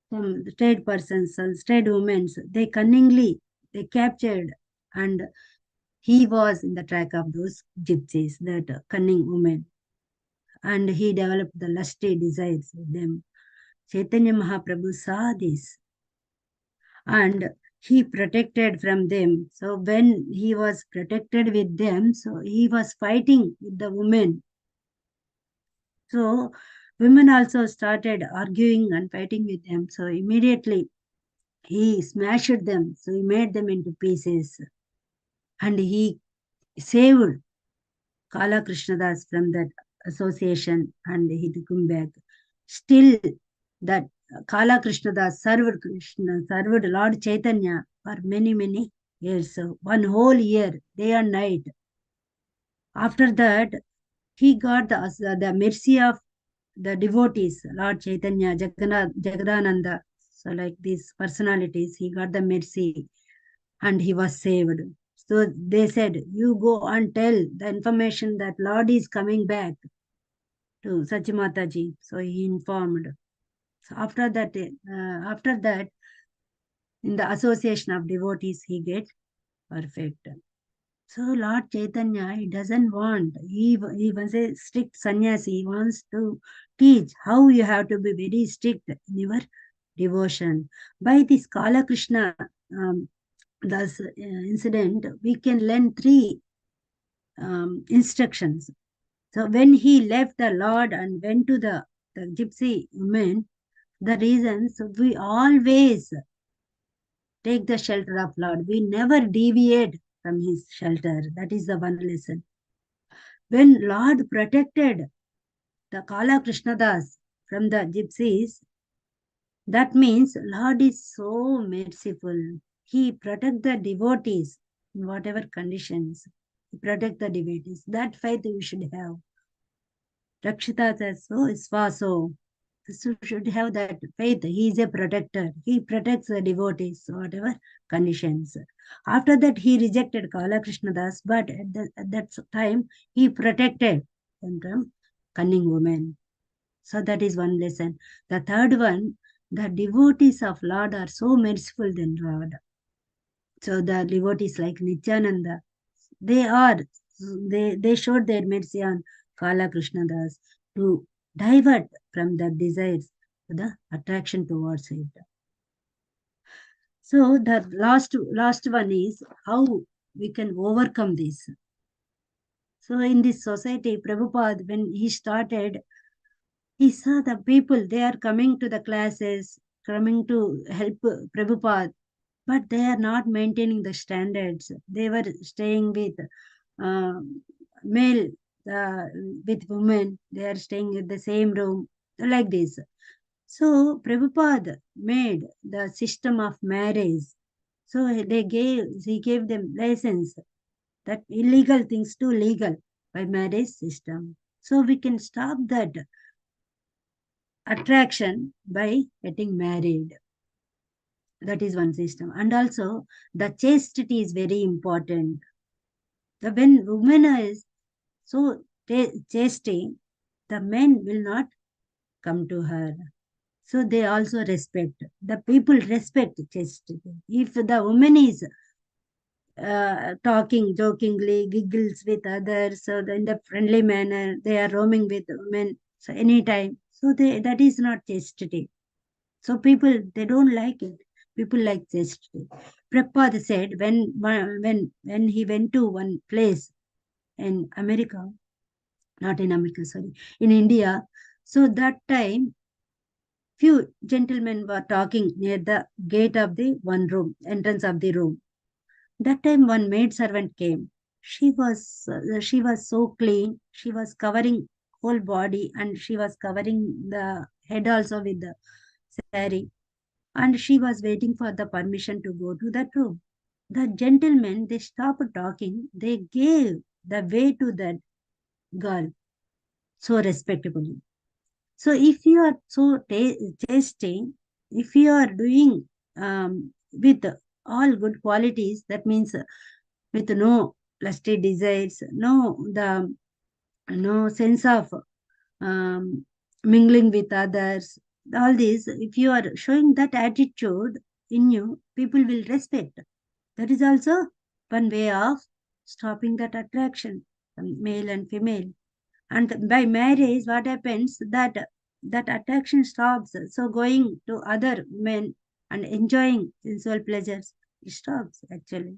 Some trade persons, some trade women. They cunningly, they captured, and he was in the track of those gypsies, that cunning women. And he developed the lusty desires with them. Chaitanya Mahaprabhu saw this and he protected from them. So when he was protected with them, so he was fighting with the women. So women also started arguing and fighting with them. So immediately he smashed them. So he made them into pieces. And he saved Kala Krishnadas from that association and he took him back. Still, that Kala Krishnadas served Lord Chaitanya for many, many years. So 1 whole year, day and night. After that, he got the mercy of the devotees, Lord Chaitanya, Jagadananda. So like these personalities, he got the mercy and he was saved. So they said, you go and tell the information that Lord is coming back to Sachimataji. So he informed. So after that, in the association of devotees, he get perfect. So Lord Chaitanya, he doesn't want, he was a strict sannyasi. He wants to teach how you have to be very strict in your devotion. By this Kala Krishna thus incident, we can learn 3 instructions. So when he left the Lord and went to the gypsy woman, the reasons we always take the shelter of Lord. We never deviate from his shelter. That is the one lesson. When Lord protected the Kala Krishnadas from the gypsies, that means Lord is so merciful. He protects the devotees in whatever conditions. He protects the devotees. That faith we should have. Rakshita says so, Svaso. So should have that faith. He is a protector. He protects the devotees, whatever conditions. After that, he rejected Kala Krishnadas, but at that time, he protected them from cunning women. So that is one lesson. The third one, the devotees of Lord are so merciful than Lord. So the devotees like Nityananda, they showed their mercy on Kala Krishnadas to divert from the desires to the attraction towards it. So the last one is how we can overcome this. So in this society, Prabhupada, when he started, he saw the people, they are coming to the classes, coming to help Prabhupada, but they are not maintaining the standards. They were staying with male, with women. They are staying in the same room, like this. So Prabhupada made the system of marriage. So he gave them license that illegal things to legal by marriage system. So we can stop that attraction by getting married. That is one system. And also the chastity is very important. When woman is so chastity, the men will not come to her. So they also respect. The people respect chastity. If the woman is talking jokingly, giggles with others, so in the friendly manner, they are roaming with women, so anytime. So that is not chastity. So people, they don't like it. People like chastity. Prabhupada said when he went to one place in America, not in America, sorry, in India. So that time, few gentlemen were talking near the gate of the one room, entrance of the room. That time one maid servant came. She was so clean. She was covering whole body and she was covering the head also with the sari. And she was waiting for the permission to go to that room. The gentlemen, they stopped talking. They gave the way to that girl so respectably. So if you are so tasting, if you are doing with all good qualities, that means with no lusty desires, no sense of um, mingling with others, all this, if you are showing that attitude in you, people will respect. That is also one way of stopping that attraction, male and female. And by marriage, what happens that attraction stops. So going to other men and enjoying sensual pleasures, it stops actually.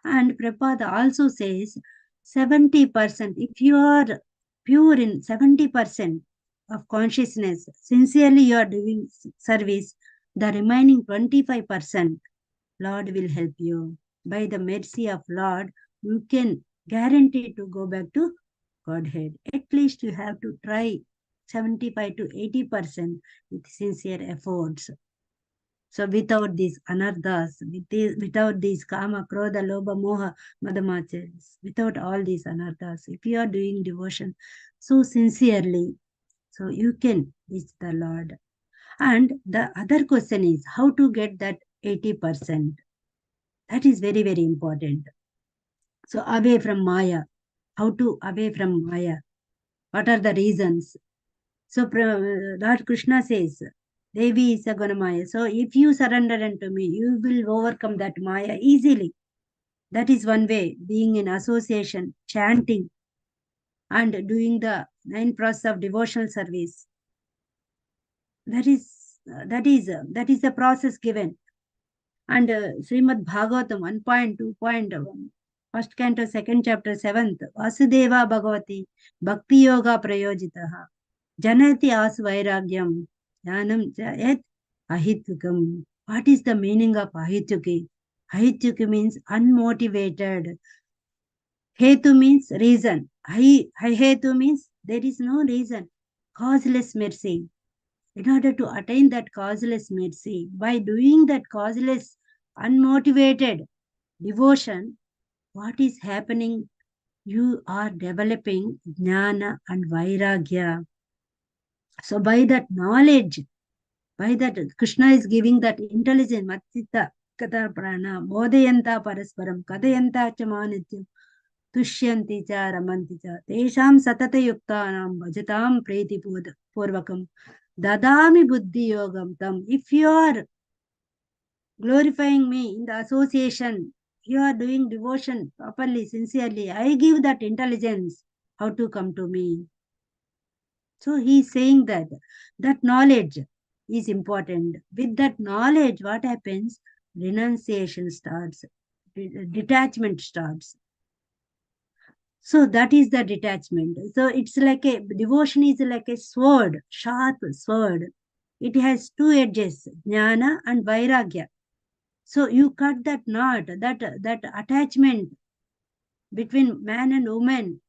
And Prabhupada also says 70%, if you are pure in 70% of consciousness, sincerely you are doing service, the remaining 25%, Lord will help you. By the mercy of Lord, you can guarantee to go back to Godhead. At least you have to try 75 to 80% with sincere efforts. So without these anarthas, without these kama, krodha, lobha, moha, madamacharas, without all these anarthas, if you are doing devotion so sincerely, so you can reach the Lord. And the other question is how to get that 80%. That is very, very important. So away from Maya. How to away from Maya? What are the reasons? So Lord Krishna says, Devi is a Gunamaya. So if you surrender unto me, you will overcome that Maya easily. That is one way, being in association, chanting, and doing the 9 process of devotional service. That is the process given. And Srimad Bhagavatam 1.2.1, first canto, second chapter, 7th, Vasudeva Bhagavati, Bhakti Yoga Prayojitaha, Janati As Vairagyam, Jnanam Jayat Ahitukam. What is the meaning of Ahituki? Ahituki means unmotivated. Hetu means reason. Hetu means there is no reason. Causeless mercy. In order to attain that causeless mercy, by doing that causeless, unmotivated devotion, what is happening? You are developing jnana and vairagya. So by that knowledge, by that Krishna is giving that intelligence, matita kata prana, bodhayanta parasparam, kadayanta chamanityam, tushyanti cha ramanti cha, tesham satata yuktanam bhajatam preti purvakam, dadami buddhi yogam tam. If you are glorifying me in the association, you are doing devotion properly, sincerely, I give that intelligence how to come to me. So he is saying that knowledge is important. With that knowledge, what happens? Renunciation starts, detachment starts. So that is the detachment. So it's like a devotion is like a sword, sharp sword. It has 2 edges, jnana and vairagya. So you cut that knot, that attachment between man and woman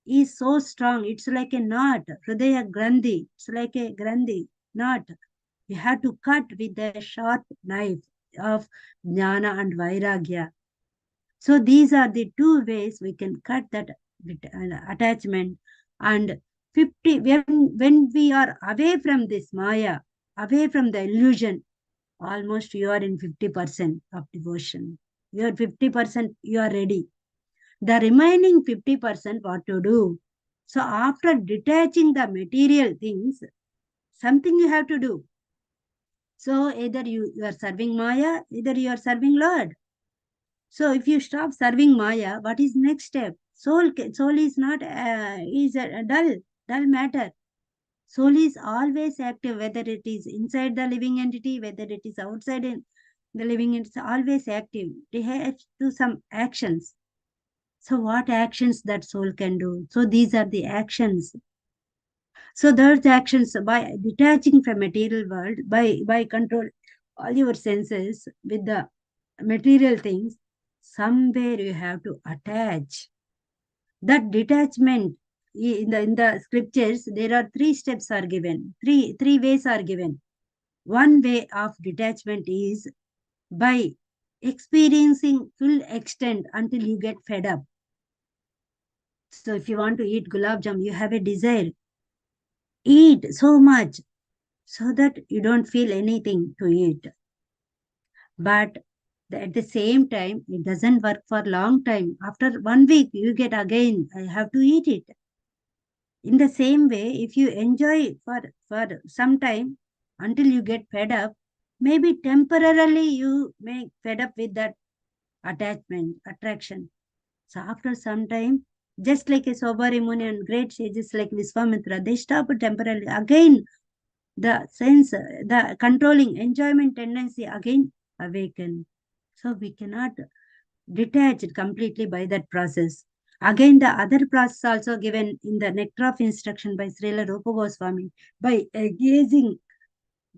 is so strong. It's like a knot, hridaya grandhi. It's like a grandhi knot. You have to cut with a sharp knife of jnana and vairagya. So these are the 2 ways we can cut that attachment. And 50, when we are away from this Maya, away from the illusion, almost you are in 50% of devotion. You are 50%, you are ready. The remaining 50%, what to do? So after detaching the material things, something you have to do. So either you are serving Maya, either you are serving Lord. So if you stop serving Maya, what is next step? Soul is not is a dull matter. Soul is always active, whether it is inside the living entity, whether it is outside in the living entity, it's always active. They have to do some actions. So what actions that soul can do? So these are the actions. So those actions, by detaching from material world, by control all your senses with the material things, somewhere you have to attach. That detachment, in the scriptures, there are 3 steps are given. Three ways are given. One way of detachment is by experiencing full extent until you get fed up. So if you want to eat gulab jam, you have a desire. Eat so much so that you don't feel anything to eat. But at the same time, it doesn't work for a long time. After 1 week, you get again, I have to eat it. In the same way, if you enjoy for some time until you get fed up, maybe temporarily you may fed up with that attraction. So after some time, just like a Sobari Muni and great sages like Viswamitra, they stop temporarily. Again, the sense, the controlling enjoyment tendency again awaken. So we cannot detach it completely by that process. Again, the other process also given in the Nectar of Instruction by Srila Rupa Goswami, by engaging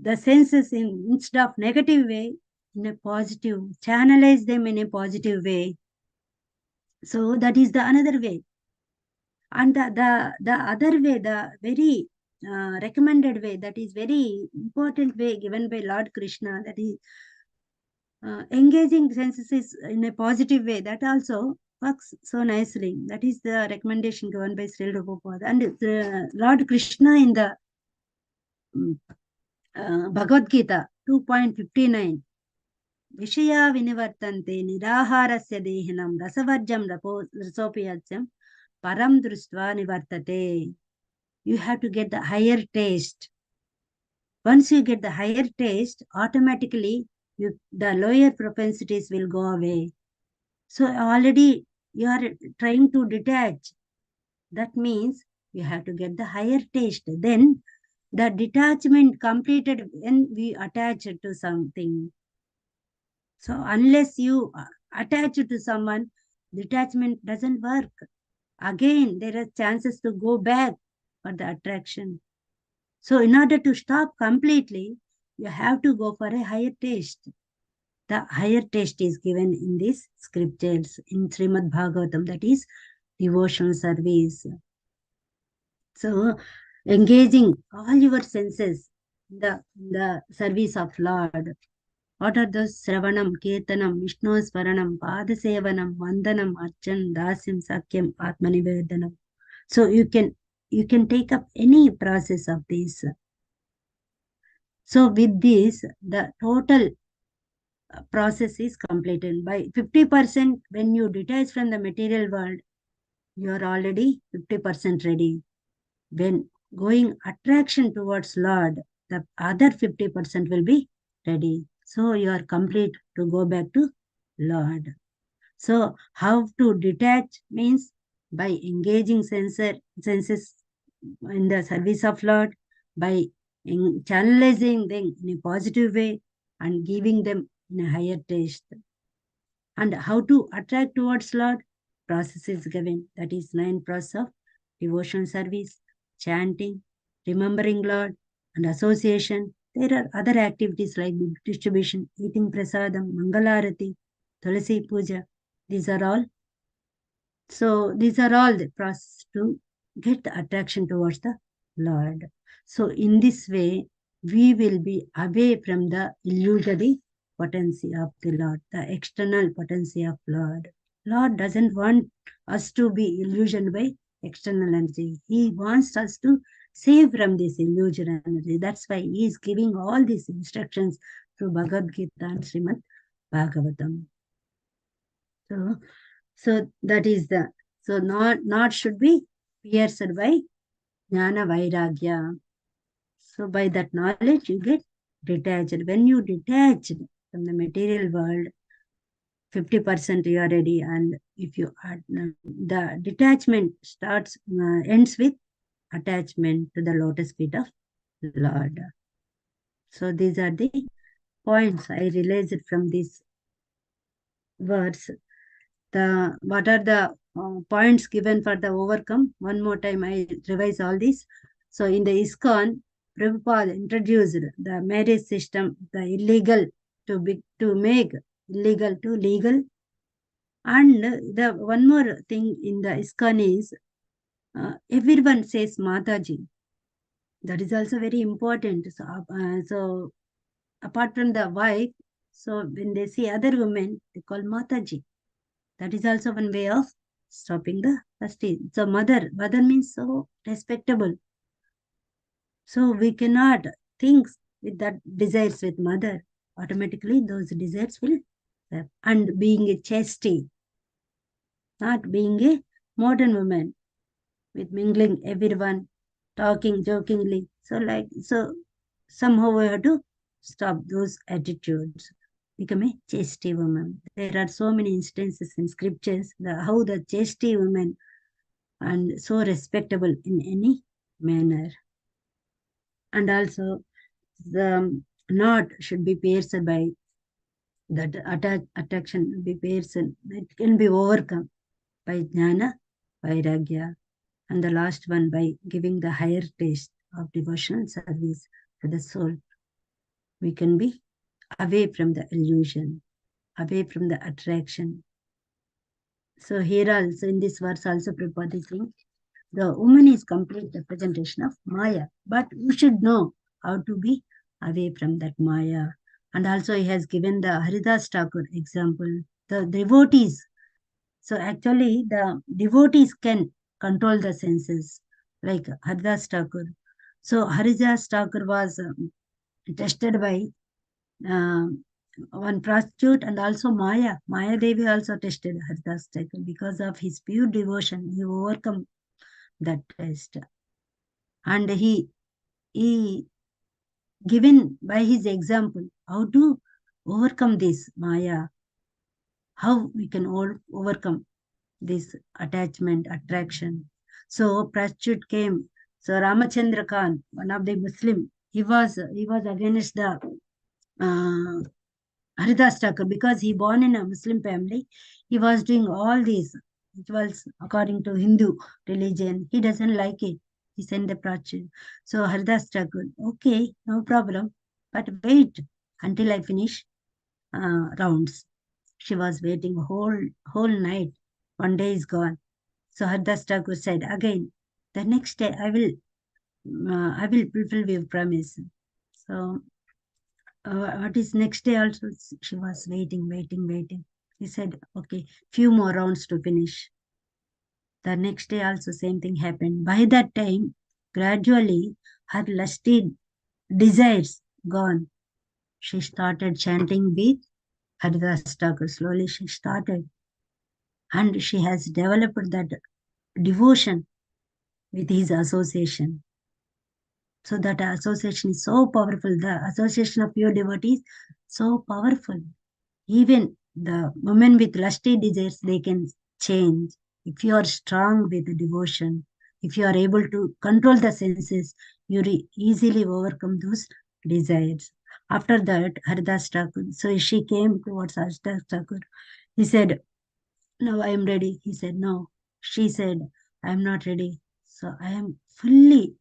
the senses instead of negative way, in a positive, channelize them in a positive way. So that is the another way. And the other way, the very recommended way, that is very important way given by Lord Krishna, that is engaging senses in a positive way, that also works so nicely. That is the recommendation given by Sri Prabhupada. And Lord Krishna in the Bhagavad Gita 2.59, Vishaya vinivartante niraharasya dehinam rasavarjam rasopiyacham param drustva nivartate. You have to get the higher taste. Once you get the higher taste, automatically the lower propensities will go away. So already you are trying to detach. That means you have to get the higher taste. Then the detachment completed when we attach it to something. So unless you attach it to someone, detachment doesn't work. Again, there are chances to go back for the attraction. So in order to stop completely, you have to go for a higher taste. The higher taste is given in these scriptures in Srimad Bhagavatam, that is devotional service. So engaging all your senses in the service of Lord. What are those? Sravanam, Kirtanam, Vishnu Svaranam, Padasevanam, Vandanam, Archan, Dasim, Sakyam, Atmanivedanam. So you can take up any process of this. So with this, the total process is completed. By 50%, when you detach from the material world, you are already 50% ready. When going attraction towards Lord, the other 50% will be ready. So you are complete to go back to Lord. So how to detach means by engaging senses in the service of Lord, by channelizing them in a positive way and giving them in a higher taste. And how to attract towards Lord? Process is given. That is 9 process of devotion service, chanting, remembering Lord, and association. There are other activities like distribution, eating prasadam, mangalarati, tulasi puja. These are all. So these are all the process to get the attraction towards the Lord. So in this way, we will be away from the illusory potency of the Lord, the external potency of Lord. Lord doesn't want us to be illusioned by external energy. He wants us to save from this illusion energy. That's why he is giving all these instructions through Bhagavad Gita and Srimad Bhagavatam. So that is the, so not should be pierced by jnana vairagya. So by that knowledge you get detached. When you detach from the material world, 50% you are ready, and if you add, the detachment ends with attachment to the lotus feet of Lord. So these are the points I realized from this verse. What are the points given for the overcome? One more time I revise all this. So in the ISKCON, Prabhupada introduced the marriage system, the illegal to make illegal to legal. And the one more thing in the ISKCON is everyone says Mataji. That is also very important. So apart from the wife, so when they see other women, they call Mataji. That is also one way of stopping the lusty. So mother means so respectable. So we cannot think with that desires with mother. Automatically those desires will have. And being a chastity, not being a modern woman with mingling everyone, talking jokingly. So somehow we have to stop those attitudes. Become a chastity woman. There are so many instances in scriptures how the chastity woman and so respectable in any manner. And also the knot should be pierced by that attraction be pierced. It can be overcome by jnana, vairagya, and the last one by giving the higher taste of devotional service to the soul. We can be away from the illusion, away from the attraction. So here also in this verse also Prabhupada is saying, the woman is complete representation of Maya, but we should know how to be away from that Maya. And also he has given the Haridas Thakur example, the devotees. So actually the devotees can control the senses like Haridas Thakur. So Haridas Thakur was tested by one prostitute and also Maya. Maya Devi also tested Haridas Thakur. Because of his pure devotion, he overcome that test. And he given by his example how to overcome this Maya, how we can overcome this attachment, attraction. So prostitute came. So Ramachandra Khan, one of the Muslim, he was against the Haridas Thakur because he born in a Muslim family. He was doing all these rituals according to Hindu religion. He doesn't like it. He sent the prostitute. So Haridas Thakur, okay, no problem, but wait until I finish rounds. She was waiting whole night. One day is gone. So Haridas Thakur said again, the next day I will fulfill your promise. So what is next day also? She was waiting. He said, okay, few more rounds to finish. The next day also same thing happened. By that time, gradually her lusty desires gone. She started chanting with Haridas Thakur. Slowly she started. And she has developed that devotion with his association. So that association is so powerful. The association of pure devotees, so powerful. Even the women with lusty desires, they can change. If you are strong with the devotion, if you are able to control the senses, you easily overcome those desires. After that, Haridas Thakur, so she came towards Haridas Thakur. He said, no, I am ready. He said, no. She said, I am not ready. So I am fully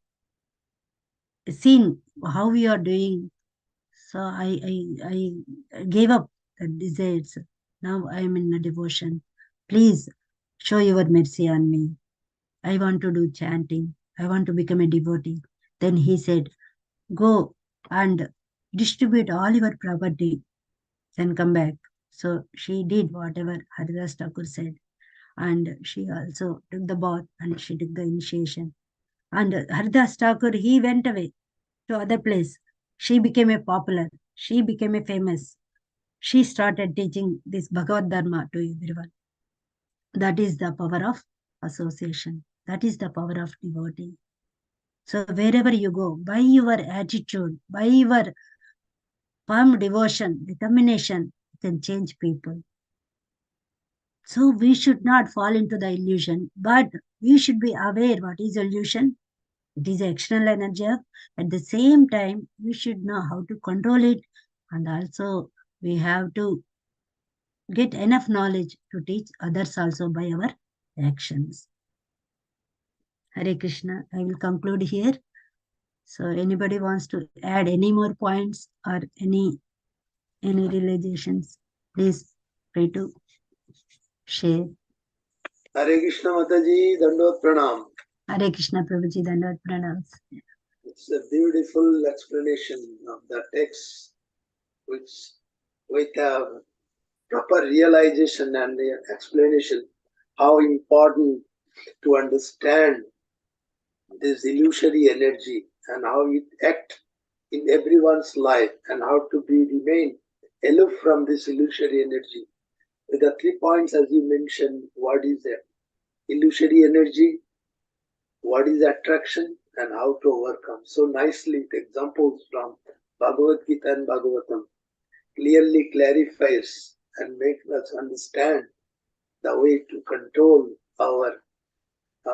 seeing how you are doing. So I gave up the desires. Now I am in a devotion. Please show your mercy on me. I want to do chanting. I want to become a devotee. Then he said, go and distribute all your property, then come back. So she did whatever Haridas Thakur said. And she also took the bath and she took the initiation. And Haridas Thakur, he went away to other place. She became a popular. She became a famous. She started teaching this Bhagavad Dharma to everyone. That is the power of association. That is the power of devotee. So wherever you go, by your attitude, by your firm devotion, determination, you can change people. So we should not fall into the illusion, but we should be aware what is illusion. It is external energy. At the same time, we should know how to control it, and also we have to get enough knowledge to teach others also by our actions. Hare Krishna. I will conclude here. So anybody wants to add any more points or any realizations, please try to share. Hare Krishna Mataji, Dandot Pranam. Hare Krishna Prabhuji, Dandavat Pranams. It's a beautiful explanation of the text, which with a proper realization and explanation, how important to understand this illusory energy and how it acts in everyone's life and how to remain aloof from this illusory energy. With the 3 points as you mentioned, what is the illusory energy, what is attraction, and how to overcome. So nicely, the examples from Bhagavad Gita and Bhagavatam clearly clarifies and makes us understand the way to control our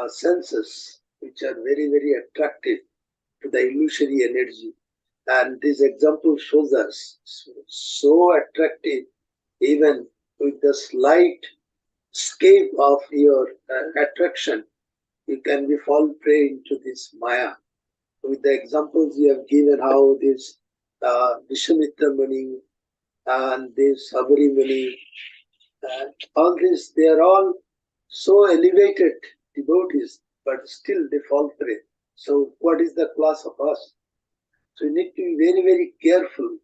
senses, which are very, very attractive to the illusory energy. And this example shows us so attractive, even with the slight scape of your attraction, you can be fall prey into this Maya. With the examples you have given, how this Vishwamitra Muni and this Sabari Muni, all this, they are all so elevated devotees, but still they fall prey. So what is the class of us? So you need to be very, very careful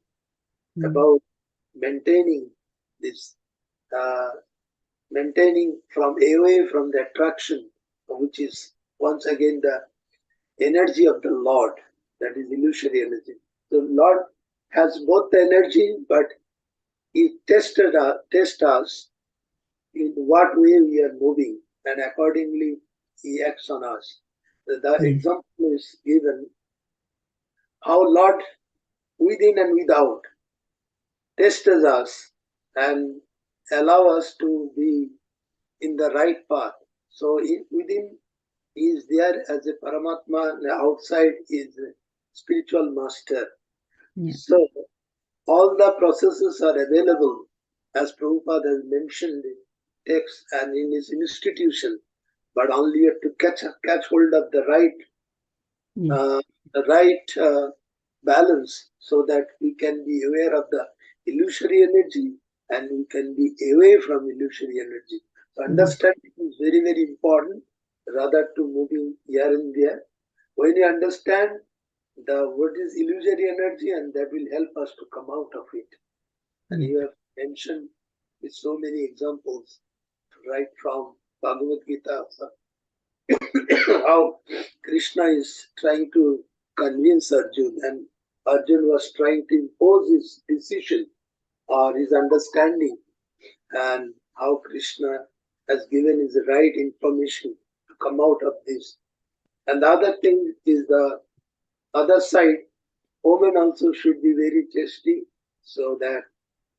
about maintaining this, maintaining from away from the attraction, which is once again the energy of the Lord, that is illusory energy. The Lord has both the energy, but He tests us in what way we are moving, and accordingly He acts on us. The example is given how Lord within and without tests us and allow us to be in the right path. So within He is there as a Paramatma, and outside is a spiritual master. Yeah. So all the processes are available, as Prabhupada has mentioned in text and in his institution, but only you have to catch hold of the right balance, so that we can be aware of the illusory energy and we can be away from illusory energy. So understanding is very, very important, rather to moving here and there. When you understand what is illusory energy, and that will help us to come out of it. And you have mentioned with so many examples, right from Bhagavad Gita, how Krishna is trying to convince Arjun, and Arjun was trying to impose his decision or his understanding, and how Krishna has given his right information to come out of this. And the other thing is the other side, women also should be very tasty, so that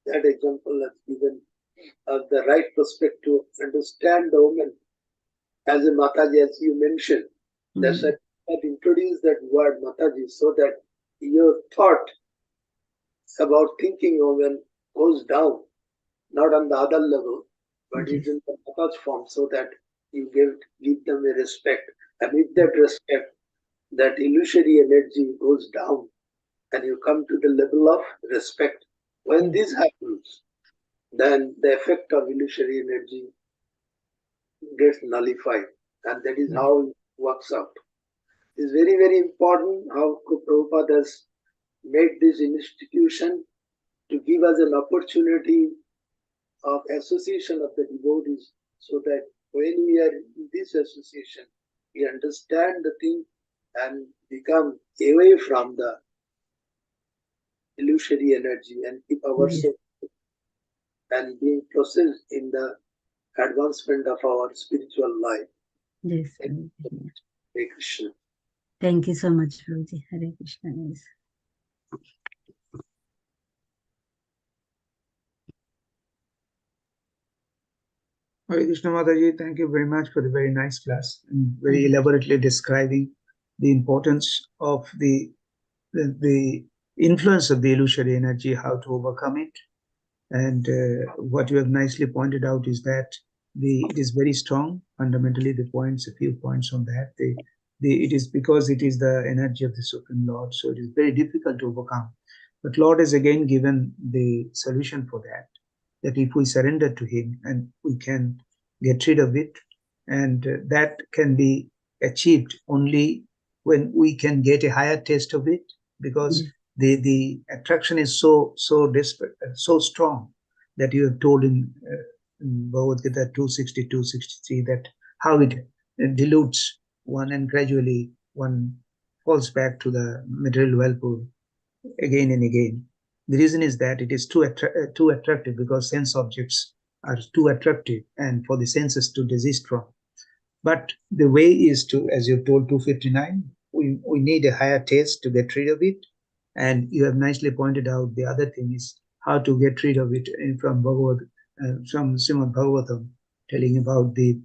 example has given the right perspective, understand the woman as a Mataji, as you mentioned. That's why I introduced that word Mataji, so that your thought about thinking woman goes down, not on the other level, but is in the Mata's form, so that you give them a respect. And with that respect, that illusory energy goes down, and you come to the level of respect. When this happens, then the effect of illusory energy gets nullified, and that is how it works out. It's very, very important how Prabhupada has made this institution to give us an opportunity of association of the devotees, so that when we are in this association, we understand the thing and become away from the illusory energy and keep ourselves and being processed in the advancement of our spiritual life. Yes. Hare Krishna. Thank you so much, Prabhuji. Hare Krishna. Yes. Hare Krishna Mataji, thank you very much for the very nice class and very elaborately describing the importance of the influence of the illusory energy, how to overcome it. And what you have nicely pointed out is that it is very strong. Fundamentally, the points, a few points on that. It is because it is the energy of the Supreme Lord, so it is very difficult to overcome. But Lord has again given the solution for that. That if we surrender to Him and we can get rid of it, and that can be achieved only when we can get a higher taste of it, because the attraction is so desperate, so strong, that you have told in Bhagavad Gita 260, 263 that how it dilutes one and gradually one falls back to the material whirlpool again and again. The reason is that it is too attractive, because sense objects are too attractive and for the senses to desist from. But the way is to, as you've told 259, we need a higher taste to get rid of it. And you have nicely pointed out the other thing is how to get rid of it from Srimad Bhagavatam, telling about the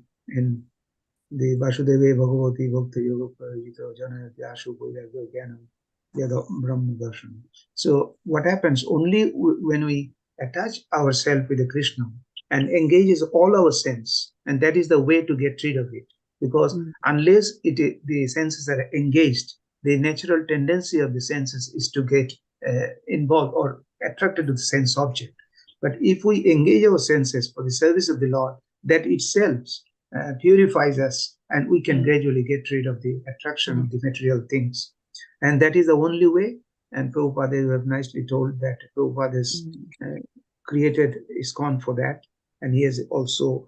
Vasudeva Bhagavati Bhakta Yoga Parajita Janayati Ashu Vairagya Jnanam Yada Brahma Darshan. So what happens only when we attach ourselves with the Krishna and engages all our sense, and that is the way to get rid of it. Because unless the senses are engaged, the natural tendency of the senses is to get involved or attracted to the sense object. But if we engage our senses for the service of the Lord, that itself purifies us, and we can gradually get rid of the attraction of the material things. And that is the only way. And Prabhupada, you have nicely told that Prabhupada has created ISKCON for that. And he has also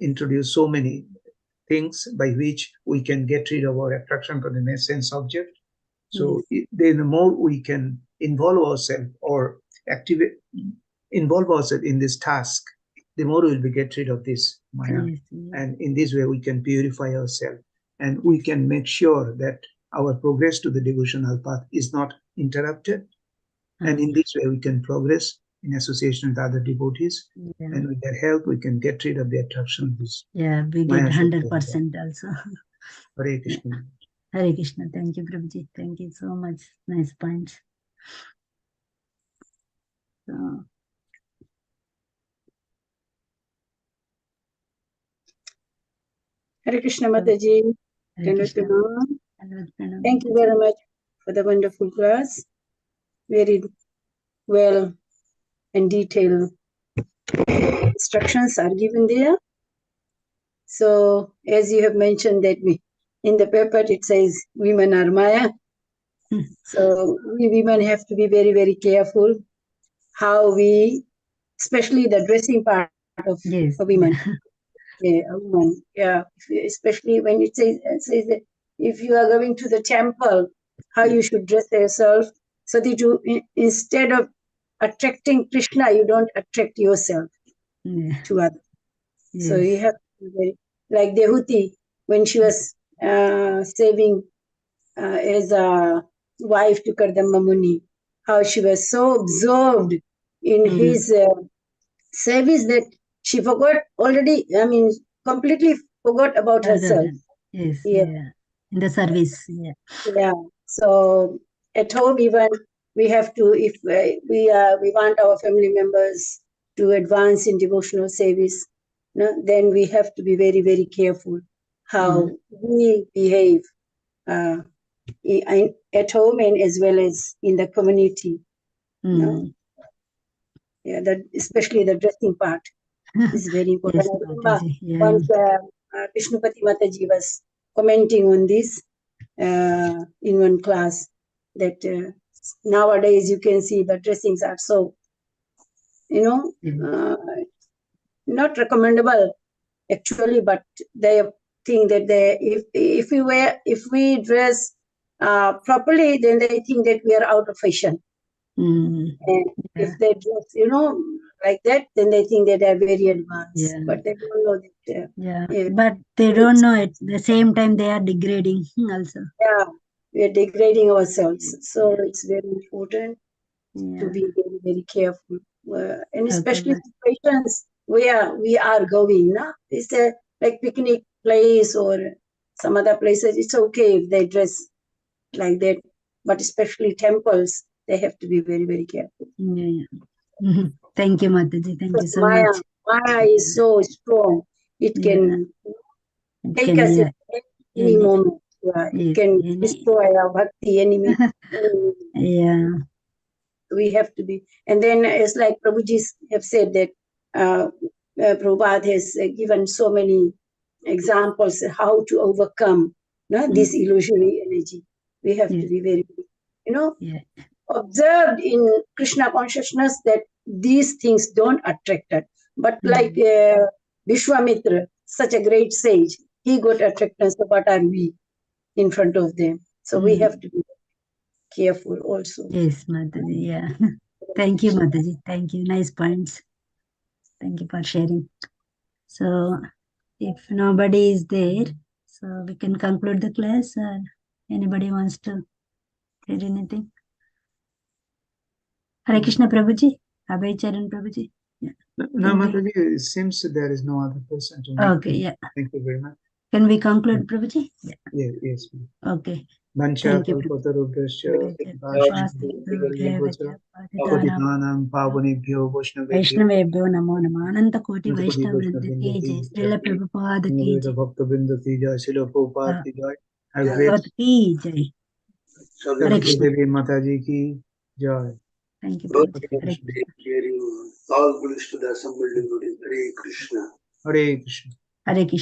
introduced so many things by which we can get rid of our attraction for the sense object. So the more we can involve ourselves or involve ourselves in this task, the more we will get rid of this Maya. And in this way, we can purify ourselves, and we can make sure that our progress to the devotional path is not interrupted. And in this way, we can progress in association with other devotees. And with their help, we can get rid of the attraction of this. Yeah, we get 100% also. Hare Krishna. Hare Krishna. Thank you, Prabhuji. Thank you so much. Nice point. So, Hare Krishna Mataji. Hare Krishna. Thank you very much for the wonderful class. Very well and detailed instructions are given there. So, as you have mentioned that in the paper it says women are Maya. So we women have to be very, very careful how we, especially the dressing part of a woman. A woman, especially when it says that if you are going to the temple, how you should dress yourself, so that you, instead of attracting Krishna, you don't attract yourself to others. So you have to be very, like Dehuti, when she was saving as a wife to Kardama Muni, how she was so absorbed in his service that she forgot already, completely forgot about herself. Yes, in the service, So at home, even we have to, if we want our family members to advance in devotional service, then we have to be very, very careful how we behave at home and as well as in the community. Especially the dressing part is very important. I remember once Vishnupati Mataji was commenting on this in one class, that nowadays you can see the dressings are so, not recommendable actually, but they think that if we dress properly, then they think that we are out of fashion. And if they dress, like that, then they think that they are very advanced. But they don't know that. But they don't know at the same time they are degrading also. Yeah, we are degrading ourselves. So it's very important to be very, very careful. And especially situations where we are going. No? It's a like picnic place or some other places. It's okay if they dress like that, but especially temples, they have to be very, very careful. Yeah. Thank you, Mataji. Thank you Because so Maya, much. Maya is so strong. It Yeah. can It take can, us yeah. at any Any, moment. Yeah, it yes, can any, destroy our bhakti enemy. yeah. We have to be. And then it's like Prabhuji have said that Prabhupada has given so many examples how to overcome this illusory energy. We have to be very, Yeah. observed in Krishna consciousness that these things don't attract us. But like Vishwamitra, such a great sage, he got attracted. So what are we in front of them? So we have to be careful also. Yes, Mataji. Yeah. Thank you, Mataji. Thank you. Nice points. Thank you for sharing. So, if nobody is there, so we can conclude the class, or anybody wants to say anything? Hare Krishna Prabhuji, Abhay Charan Prabhuji. Yeah. No, Can we- Mataji, it seems there is no other person to make. Okay, yeah. Thank you very much. Can we conclude, Prabhuji? Yeah. Yes. Okay. Vancha Thank you. kalpatarubhyascha Patitanam patitanam pavanebhyo vaishnavebhyo Vaishnavebhyo namo namah. Ananta Koti Koti Vaishnava Vaishnava Vrinda Vrinda ki ki jai. jai. Srila Prabhupada ki Naveda jai. Bhakta Binda ki jai, Srila Prabhupada ki jai. Have Yeah. great Prabhupada ki jai. Hare Savitri Krishna. Devi Mataji ki jai. Thank you, Both Prabhuji. Hare Hare Krishna. hearing all goodness to the assembled devotees. Hare Krishna. Hare Krishna. Hare Krishna.